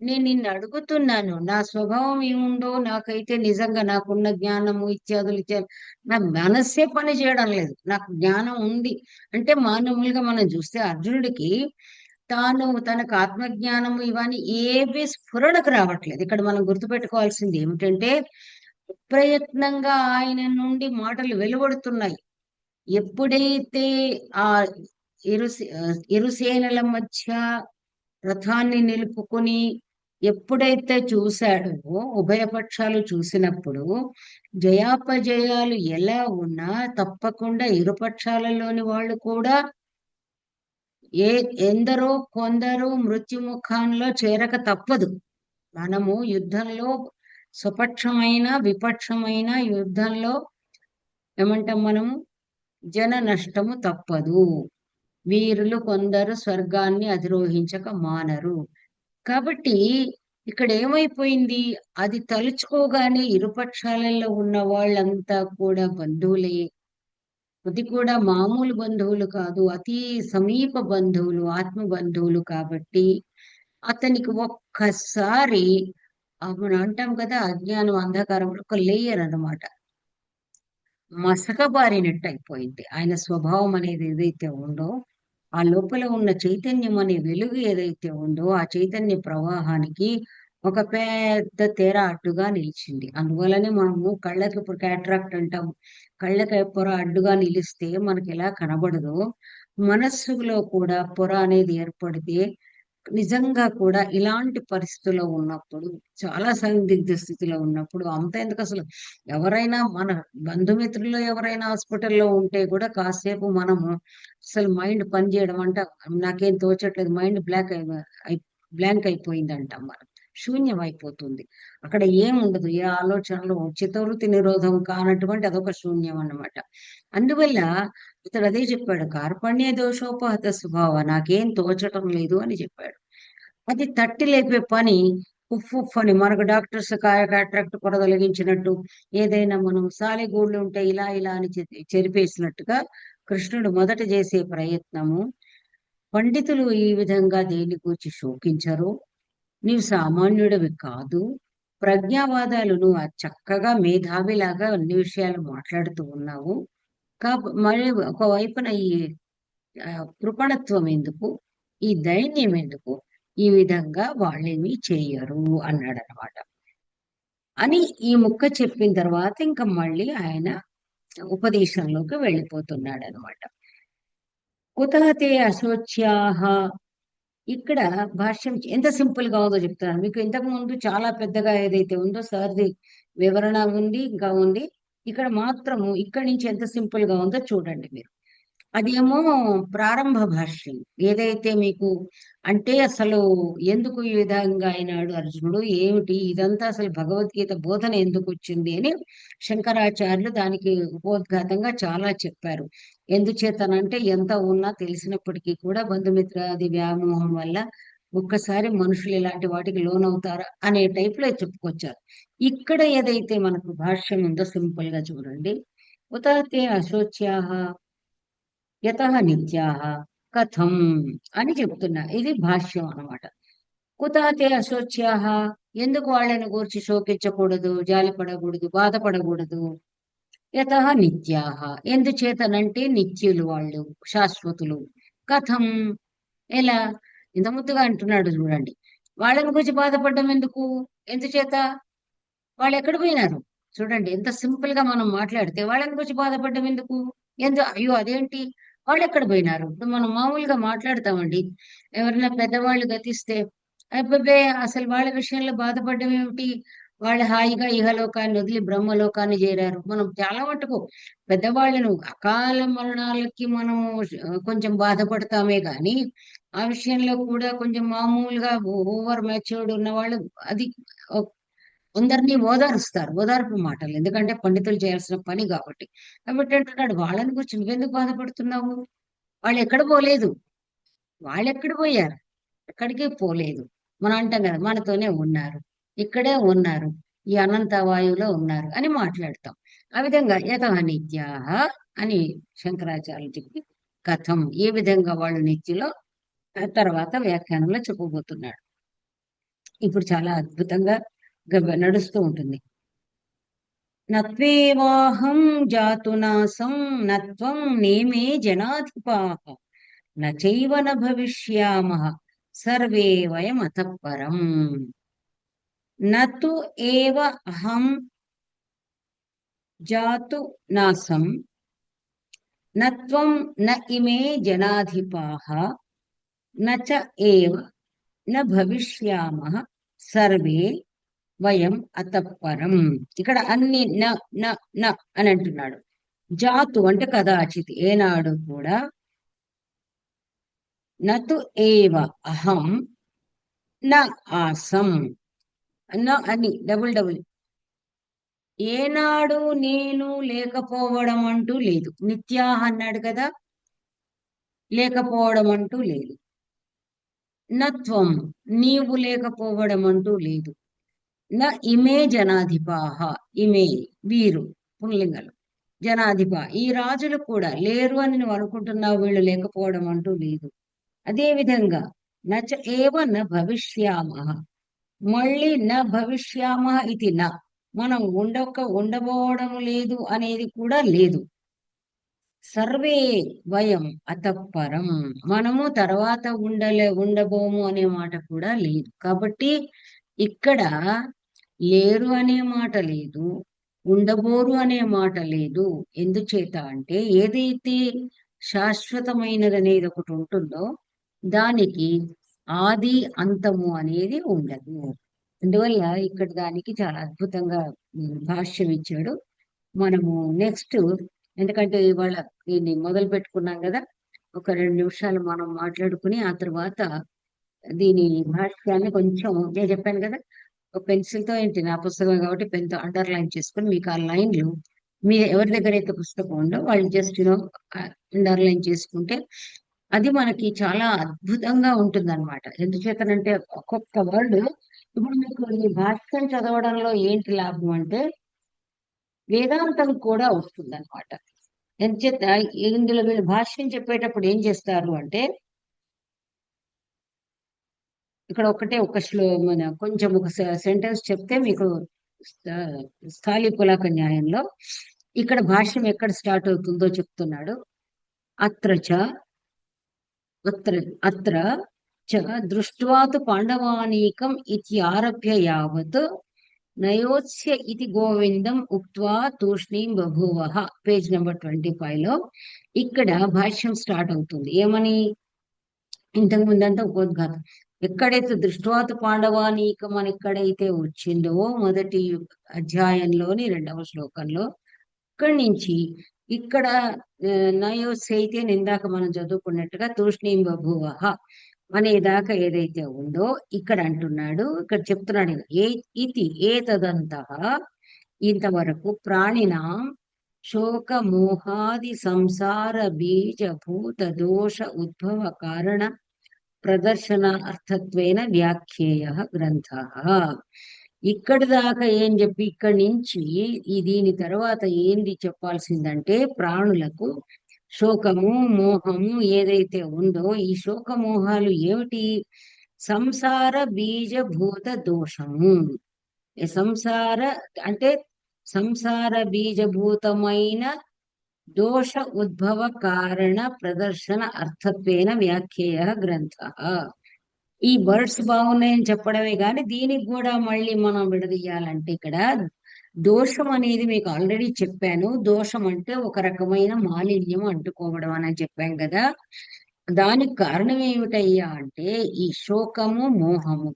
నేను నిన్ను అడుగుతున్నాను, నా స్వభావం ఏముందో నాకైతే నిజంగా నాకున్న జ్ఞానము ఇత్యాదులు ఇత్యాదు నా మనస్సే పని చేయడం లేదు. నాకు జ్ఞానం ఉంది అంటే మానవులుగా మనం చూస్తే అర్జునుడికి తాను తనకు ఆత్మజ్ఞానము ఇవన్నీ ఏవి స్ఫురణకు రావట్లేదు. ఇక్కడ మనం గుర్తుపెట్టుకోవాల్సింది ఏమిటంటే ప్రయత్నంగా ఆయన నుండి మాటలు వెలువడుతున్నాయి. ఎప్పుడైతే ఆ ఇరుసేనల మధ్య రథాన్ని నిలుపుకొని ఎప్పుడైతే చూశాడో, ఉభయపక్షాలు చూసినప్పుడు జయాపజయాలు ఎలా ఉన్నా తప్పకుండా ఇరుపక్షాలలోని వాళ్ళు కూడా ఎందరో కొందరు మృత్యుముఖంలో చేరక తప్పదు. మనము యుద్ధంలో స్వపక్షమైన విపక్షమైన యుద్ధంలో ఏమంటాం మనము? జన నష్టము తప్పదు. వీరులు కొందరు స్వర్గాన్ని అధిరోహించక మానరు. కాబట్టి ఇక్కడ ఏమైపోయింది? అది తలుచుకోగానే ఇరుపక్షాలలో ఉన్న వాళ్ళంతా కూడా బంధువులే. అది కూడా మామూలు బంధువులు కాదు, అతి సమీప బంధువులు, ఆత్మ బంధువులు. కాబట్టి అతనికి ఒక్కసారి మనం అంటాం కదా, అజ్ఞానం అంధకారంలో ఒక లేయర్ అన్నమాట, మసకబారినట్టు అయిపోయింది. ఆయన స్వభావం అనేది ఏదైతే ఉందో, ఆ లోపల ఉన్న చైతన్యం అనే వెలుగు ఏదైతే ఉందో, ఆ చైతన్య ప్రవాహానికి ఒక పెద్ద తెర అడ్డుగా నిలిచింది. అందువల్లనే మనము కళ్ళకి ఇప్పుడు క్యాట్రాక్ట్ అంటాము. కళ్ళకి పొర అడ్డుగా నిలిస్తే మనకి ఎలా కనబడదో, మనస్సులో కూడా పొర అనేది ఏర్పడితే నిజంగా కూడా ఇలాంటి పరిస్థితుల్లో ఉన్నప్పుడు, చాలా సందిగ్ధ స్థితిలో ఉన్నప్పుడు, అంత ఎందుకు అసలు ఎవరైనా మన బంధుమిత్రుల్లో ఎవరైనా హాస్పిటల్లో ఉంటే కూడా కాసేపు మనము అసలు మైండ్ పని చేయడం అంట, నాకేం తోచట్లేదు, మైండ్ బ్లాంక్ అయిపోయింది అంటాం మనం. శూన్యం అయిపోతుంది. అక్కడ ఏముండదు, ఏ ఆలోచనలు, చిత్తవృత్తి నిరోధం కానటువంటి అదొక శూన్యం అన్నమాట. అందువల్ల ఇతడు అదే చెప్పాడు, కార్పణ్య దోషోపహత స్వభావ, నాకేం తోచటం లేదు అని చెప్పాడు. అది తట్టి లేపే పని ఉఫ్ ఉఫ్ అని మనకు డాక్టర్స్ కాట్రాక్ట్ పొర తొలగించినట్టు, ఏదైనా మనం సాలెగూళ్ళు ఉంటే ఇలా ఇలా అని చెరిపేసినట్టుగా కృష్ణుడు మొదట చేసే ప్రయత్నము. పండితులు ఈ విధంగా దేని గురించి శోకించరు. నీవు సామాన్యుడివి కాదు. ప్రజ్ఞావాదాలు నువ్వు చక్కగా మేధావిలాగా అన్ని విషయాలు మాట్లాడుతూ ఉన్నావు. మరి ఒకవైపున ఈ కృపణత్వం ఎందుకు, ఈ దైన్యం ఎందుకు? ఈ విధంగా వాళ్ళేమీ చెయ్యరు అన్నాడనమాట. అని ఈ ముక్క చెప్పిన తర్వాత ఇంకా మళ్ళీ ఆయన ఉపదేశంలోకి వెళ్ళిపోతున్నాడనమాట. కుతః తే అశోచ్యాః. ఇక్కడ భాష్యం ఎంత సింపుల్ గా ఉందో చెప్తాను మీకు. ఇంతకు ముందు చాలా పెద్దగా ఏదైతే ఉందో సార్ది వివరణ ఉంది, ఇంకా ఉంది. ఇక్కడ మాత్రము ఇక్కడి నుంచి ఎంత సింపుల్ గా ఉందో చూడండి మీరు. అదేమో ప్రారంభ భాష్యం. ఏదైతే మీకు అంటే అసలు ఎందుకు ఈ విధంగా అయినాడు అర్జునుడు, ఏమిటి ఇదంతా, అసలు భగవద్గీత బోధన ఎందుకు వచ్చింది అని శంకరాచార్యులు దానికి ఉపోద్ఘాతంగా చాలా చెప్పారు. ఎందుచేతనంటే ఎంత ఉన్నా తెలిసినప్పటికీ కూడా బంధుమిత్రాది వ్యామోహం వల్ల ఒక్కసారి మనుషులు ఇలాంటి వాటికి లోనవుతారా అనే టైప్ లో చెప్పుకొచ్చారు. ఇక్కడ ఏదైతే మనకు భాష్యం ఉందో సింపుల్ గా చూడండి. ఉతాతే అశోచ్యాహ యతః నిత్యాహ కథం అని చెప్తున్నా. ఇది భాష్యం అన్నమాట. కుతాతే అశోచ్యాహ, ఎందుకు వాళ్ళని గూర్చి శోకించకూడదు, జాలిపడకూడదు, బాధపడకూడదు. యతః నిత్యాహ, ఎందుచేతనంటే నిత్యులు వాళ్ళు, శాశ్వతులు. కథం, ఎలా? ఇంత ముద్దుగా అంటున్నాడు చూడండి. వాళ్ళని గురించి బాధపడడం ఎందుకు? ఎందుచేత? వాళ్ళు ఎక్కడ పోయినారు? చూడండి ఎంత సింపుల్ గా మనం మాట్లాడితే వాళ్ళని గురించి బాధపడడం ఎందుకు? అయ్యో అదేంటి, వాళ్ళు ఎక్కడ పోయినారు? ఇప్పుడు మనం మామూలుగా మాట్లాడతామండి. ఎవరైనా పెద్దవాళ్ళు గతిస్తే అబ్బబ్బే అసలు వాళ్ళ విషయంలో బాధపడడం ఏమిటి, వాళ్ళు హాయిగా ఇహలోకాన్ని వదిలి బ్రహ్మలోకాన్ని చేరారు. మనం చాలా మటుకు పెద్దవాళ్ళను అకాల మరణాలకి మనం కొంచెం బాధపడతామే గాని ఆ విషయంలో కూడా కొంచెం మామూలుగా ఓవర్ మెచ్యూర్డ్ ఉన్న వాళ్ళు అది అందరినీ ఓదారుస్తారు, ఓదార్పు మాటలు, ఎందుకంటే పండితులు చేయాల్సిన పని కాబట్టి. కాబట్టి అంటున్నాడు, వాళ్ళని గురించి నువ్వెందుకు బాధపడుతున్నావు? వాళ్ళు ఎక్కడ పోలేదు. వాళ్ళు ఎక్కడ పోయారు? ఎక్కడికి పోలేదు. మనం అంటాం కదా, మనతోనే ఉన్నారు, ఇక్కడే ఉన్నారు, ఈ అనంత వాయువులో ఉన్నారు అని మాట్లాడతాం. ఆ విధంగా యతః నిత్యాః అని శంకరాచార్యులు చెప్పి కథం, ఏ విధంగా వాళ్ళు నిత్యులో తర్వాత వ్యాఖ్యానంలో చెప్పబోతున్నాడు. ఇప్పుడు చాలా అద్భుతంగా నడుస్తూ ఉంటుంది. నత్వేవాహం జాతునాసం నత్వం నేమే జనాధిపాః నచైవ న భవిష్యామః సర్వే వయం అతః పరం. నతు ఏవ అహం జాతు నాసం నత్వం న ఇమే జనాధిపాః నచ ఏవ న భవిష్యామః సర్వే వయం అతః పరం. ఇక్కడ అన్ని న న న అని అంటున్నాడు. జాతు అంటే కదాచిత్, ఏనాడు కూడా. నతు ఏవ అహం న ఆసం, న అని డబుల్ డబుల్, ఏనాడు నేను లేకపోవడం అంటూ లేదు. నిత్యాహ అన్నాడు కదా, లేకపోవడం అంటూ లేదు. నత్వం, నీవు లేకపోవడం అంటూ లేదు. న ఇమే జనాధిపాహ, ఇమే వీరు పుల్లింగలు, జనాధిప ఈ రాజులు కూడా లేరు అని నువ్వు అనుకుంటున్నావు, వీళ్ళు లేకపోవడం అంటూ లేదు. అదే విధంగా నచ ఏవ న భవిష్యామః, మళ్ళీ న భవిష్యామః ఇది న, మనం ఉండబోవడం లేదు అనేది కూడా లేదు. సర్వే వయం అతః పరం, మనము తర్వాత ఉండబోము అనే మాట కూడా లేదు. కాబట్టి ఇక్కడ లేరు అనే మాట లేదు, ఉండబోరు అనే మాట లేదు. ఎందుచేత అంటే ఏదైతే శాశ్వతమైనది అనేది ఒకటి ఉంటుందో దానికి ఆది అంతము అనేది ఉండదు. అందువల్ల ఇక్కడ దానికి చాలా అద్భుతంగా భాష్యం ఇచ్చాడు. మనము నెక్స్ట్, ఎందుకంటే ఇవాళ దీన్ని మొదలు పెట్టుకున్నాం కదా, ఒక 2 నిమిషాలు మనం మాట్లాడుకుని ఆ తర్వాత దీని భాష్యాన్ని కొంచెం, నేను చెప్పాను కదా, ఒక పెన్సిల్ తో ఏంటి, నా పుస్తకం కాబట్టి పెన్ తో అండర్లైన్ చేసుకుని మీకు ఆ లైన్లు, మీ ఎవరి దగ్గర అయితే పుస్తకం ఉందో వాళ్ళు జస్ట్ అండర్లైన్ చేసుకుంటే అది మనకి చాలా అద్భుతంగా ఉంటుంది అనమాట. ఎందుచేతనంటే ఒక్కొక్క వర్డ్, ఇప్పుడు మీకు ఈ భాష్యం చదవడంలో ఏంటి లాభం అంటే వేదాంతం కూడా వస్తుంది అనమాట. ఎంచేత ఇందులో వీళ్ళు భాష్యం చెప్పేటప్పుడు ఏం చేస్తారు అంటే, ఇక్కడ మన కొంచెం ఒక సెంటెన్స్ చెప్తే మీకు స్థాళీ పులాక న్యాయంలో ఇక్కడ భాష్యం ఎక్కడ స్టార్ట్ అవుతుందో చెప్తున్నాడు. అత్ర చ అత్ర అత్ర చ దృష్ట్వాతు పాండవానీకం ఇది ఆరభ్య యావత్ నయోత్స్య ఇది గోవిందం ఉక్త్వా తూష్ణీం బభూవః, పేజ్ నెంబర్ 25 లో ఇక్కడ భాష్యం స్టార్ట్ అవుతుంది. ఏమని? ఇంతకు ముందంతా ఉపోద్ఘాతం. ఎక్కడైతే దృష్ట్వాతు పాండవానీకం అని ఎక్కడైతే వచ్చిందో మొదటి అధ్యాయంలోని 2వ శ్లోకంలో, ఇక్కడి నుంచి ఇక్కడ నయోత్స్య ఇందాక మనం చదువుకున్నట్టుగా తూష్ణీం బభూవః అనేదాకా ఏదైతే ఉందో ఇక్కడ అంటున్నాడు, ఇక్కడ చెప్తున్నాడు ఏ ఇది ఏతదంతః, ఇంతవరకు ప్రాణినాం శోక మోహాది సంసార బీజ భూత దోష ఉద్భవ కారణ ప్రదర్శన అర్థత్వేన వ్యాఖ్యేయ గ్రంథ. ఇక్కడి దాకా ఏం చెప్పి ఇక్కడి నుంచి దీని తర్వాత ఏంది చెప్పాల్సిందంటే, ప్రాణులకు శోకము మోహము ఏదైతే ఉందో ఈ శోకమోహాలు ఏమిటి? సంసార బీజభూత దోషము. సంసార అంటే సంసార బీజభూతమైన దోష ఉద్భవ కారణ ప్రదర్శన అర్థత్వేన వ్యాఖ్యేయ గ్రంథ. ఈ వర్డ్స్ బాగున్నాయని చెప్పడమే కానీ దీనికి కూడా మళ్ళీ మనం విడదీయాలంటే ఇక్కడ దోషం అనేది మీకు ఆల్రెడీ చెప్పాను. దోషం అంటే ఒక రకమైన మాలిన్యం అంటుకోవడం అని చెప్పాం కదా. దానికి కారణం ఏమిటయ్యా అంటే ఈ శోకము మోహము.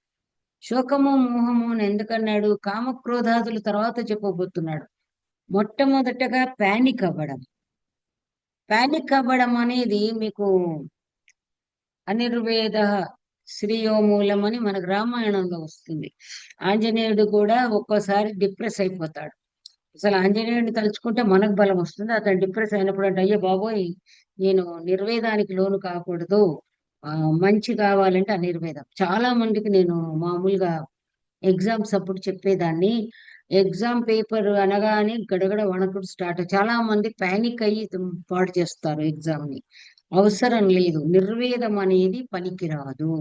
శోకము మోహము అని ఎందుకన్నాడు? కామక్రోధాదుల తర్వాత చెప్పబోతున్నాడు. మొట్టమొదటగా పానిక్ అవ్వడం. పానిక్ అవ్వడం అనేది మీకు అనిర్వేద శ్రీయోమూలం అని మనకు రామాయణంలో వస్తుంది. ఆంజనేయుడు కూడా ఒక్కోసారి డిప్రెస్ అయిపోతాడు. అసలు ఆంజనేయుడిని తలుచుకుంటే మనకు బలం వస్తుంది. అతను డిప్రెస్ అయినప్పుడు అంటే, అయ్యో బాబోయ్, నేను నిర్వేదానికి లోను కాకూడదు, మంచి కావాలంటే అనిర్వేదం. చాలా మందికి నేను మామూలుగా ఎగ్జామ్స్ అప్పుడు చెప్పేదాన్ని. ఎగ్జామ్ పేపర్ అనగానే గడగడ వణకుడు స్టార్ట్. చాలా మంది పానిక్ అయ్యి పాడు చేస్తారు ఎగ్జామ్ ని. అవసరం లేదు. నిర్వేదం అనేది పనికిరాదు.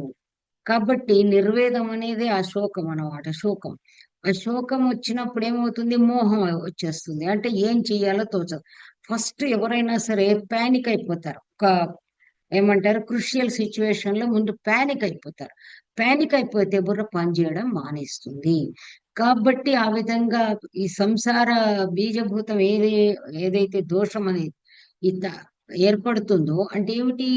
కాబట్టి నిర్వేదం అనేది ఆ శోకం అన్నమాట. శోకం. ఆ శోకం వచ్చినప్పుడు ఏమవుతుంది? మోహం వచ్చేస్తుంది. అంటే ఏం చెయ్యాలో తోచదు. ఫస్ట్ ఎవరైనా సరే పానిక్ అయిపోతారు. ఒక ఏమంటారు, క్రుషియల్ సిచ్యువేషన్ లో ముందు పానిక్ అయిపోతారు. పానిక్ అయిపోతే బుర్ర పనిచేయడం మానేస్తుంది. కాబట్టి ఆ విధంగా ఈ సంసార బీజభూతం ఏదైతే దోషం అనేది ఇంత ఏర్పడుతుందో అంటే ఏమిటి?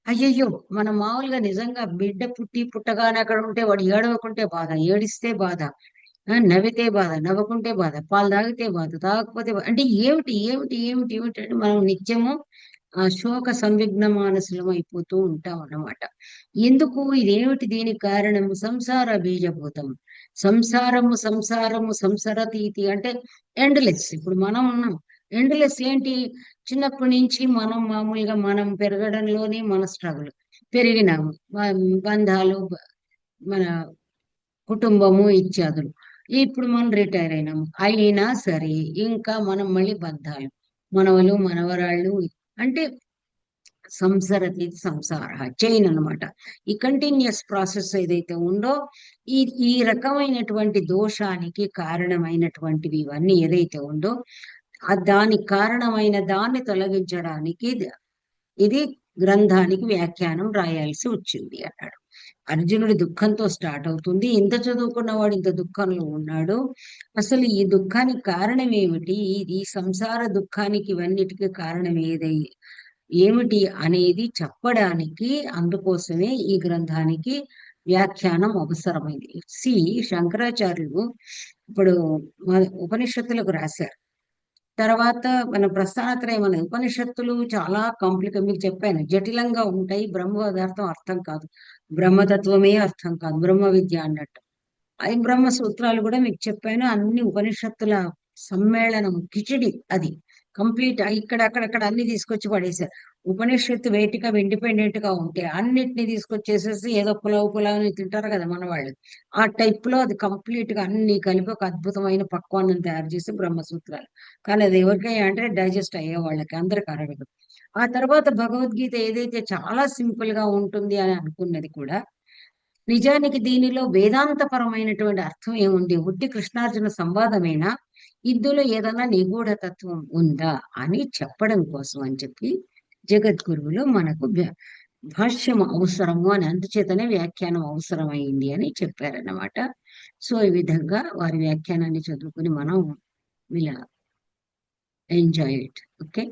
అయ్యయ్యో, మనం మామూలుగా నిజంగా బిడ్డ పుట్టి పుట్టగానే అక్కడ ఉంటే వాడు ఏడవకుంటే బాధ, ఏడిస్తే బాధ, నవ్వితే బాధ, నవ్వకుంటే బాధ, పాలు తాగితే బాధ, తాగకపోతే బాధ. అంటే ఏమిటి ఏమిటి ఏమిటి ఏమిటి అంటే మనం నిత్యము ఆ శోక సంవిఘ్న మానసులం అయిపోతూ ఉంటాం అన్నమాట. ఎందుకు? ఇదేమిటి? దీనికి కారణం సంసార బీజభూతం. సంసారము సంసారము సంసరతీతి అంటే ఎండ్లెస్. ఇప్పుడు మనం ఉన్నాం ఎండ్లెస్. ఏంటి? చిన్నప్పటి నుంచి మనం మామూలుగా మనం పెరగడంలోనే మన స్ట్రగుల్ పెరిగినాము. బంధాలు, మన కుటుంబము ఇత్యాదులు. ఇప్పుడు మనం రిటైర్ అయినాము. అయినా సరే ఇంకా మనం మళ్ళీ బంధాలు, మనవలు మనవరాళ్ళు. అంటే సంసరతి సంసార చైన్ అన్నమాట. ఈ కంటిన్యూస్ ప్రాసెస్ ఏదైతే ఉందో ఈ ఈ రకమైనటువంటి దోషానికి కారణమైనటువంటివి ఇవన్నీ ఏదైతే ఉందో దానికి కారణమైన దాన్ని తొలగించడానికి ఇది గ్రంథానికి వ్యాఖ్యానం రాయాల్సి వచ్చింది అన్నాడు. అర్జునుడి దుఃఖంతో స్టార్ట్ అవుతుంది. ఇంత చదువుకున్న వాడు ఇంత దుఃఖంలో ఉన్నాడు. అసలు ఈ దుఃఖానికి కారణం ఏమిటి? ఈ సంసార దుఃఖానికి ఇవన్నిటికీ కారణం ఏమిటి అనేది చెప్పడానికి, అందుకోసమే ఈ గ్రంథానికి వ్యాఖ్యానం అవసరమైంది. శంకరాచార్యులు ఇప్పుడు ఉపనిషత్తులకు రాశారు. తర్వాత మన ప్రస్థానత్రయం అనే ఉపనిషత్తులు చాలా కాంప్లికేట్. మీకు చెప్పాను, జటిలంగా ఉంటాయి. బ్రహ్మ పదార్థం అర్థం కాదు, బ్రహ్మతత్వమే అర్థం కాదు, బ్రహ్మ విద్య అన్నట్టు. అది బ్రహ్మ సూత్రాలు కూడా మీకు చెప్పాను. అన్ని ఉపనిషత్తుల సమ్మేళనం, కిచిడి అది కంప్లీట్. ఇక్కడ అక్కడక్కడ అన్ని తీసుకొచ్చి పడేశారు. ఉపనిషత్తు వేటిగా ఇండిపెండెంట్ గా ఉంటే అన్నిటిని తీసుకొచ్చేసేసి ఏదో పులావ్ పులావ్ అని తింటారు కదా మన వాళ్ళు. ఆ టైప్ లో అది కంప్లీట్ గా అన్ని కలిపి ఒక అద్భుతమైన పక్వాన్ని తయారు చేసి బ్రహ్మసూత్రాలు. కానీ అది ఎవరికైనా అంటే డైజెస్ట్ అయ్యే వాళ్ళకి, అందరికి అరగదు. ఆ తర్వాత భగవద్గీత ఏదైతే చాలా సింపుల్ గా ఉంటుంది అని అనుకున్నది కూడా, నిజానికి దీనిలో వేదాంతపరమైనటువంటి అర్థం ఏముంది? ఉట్టి కృష్ణార్జున సంవాదమేనా? ఇందులో ఏదైనా నిగూఢ తత్వం ఉందా అని చెప్పడం కోసం అని చెప్పి జగద్గురువులు మనకు భాష్యం అవసరము అని, అందుచేతనే వ్యాఖ్యానం అవసరమైంది అని చెప్పారన్నమాట. సో ఈ విధంగా వారి వ్యాఖ్యానాన్ని చదువుకుని మనం ఇలా ఎంజాయ్ ఇట్. ఓకే.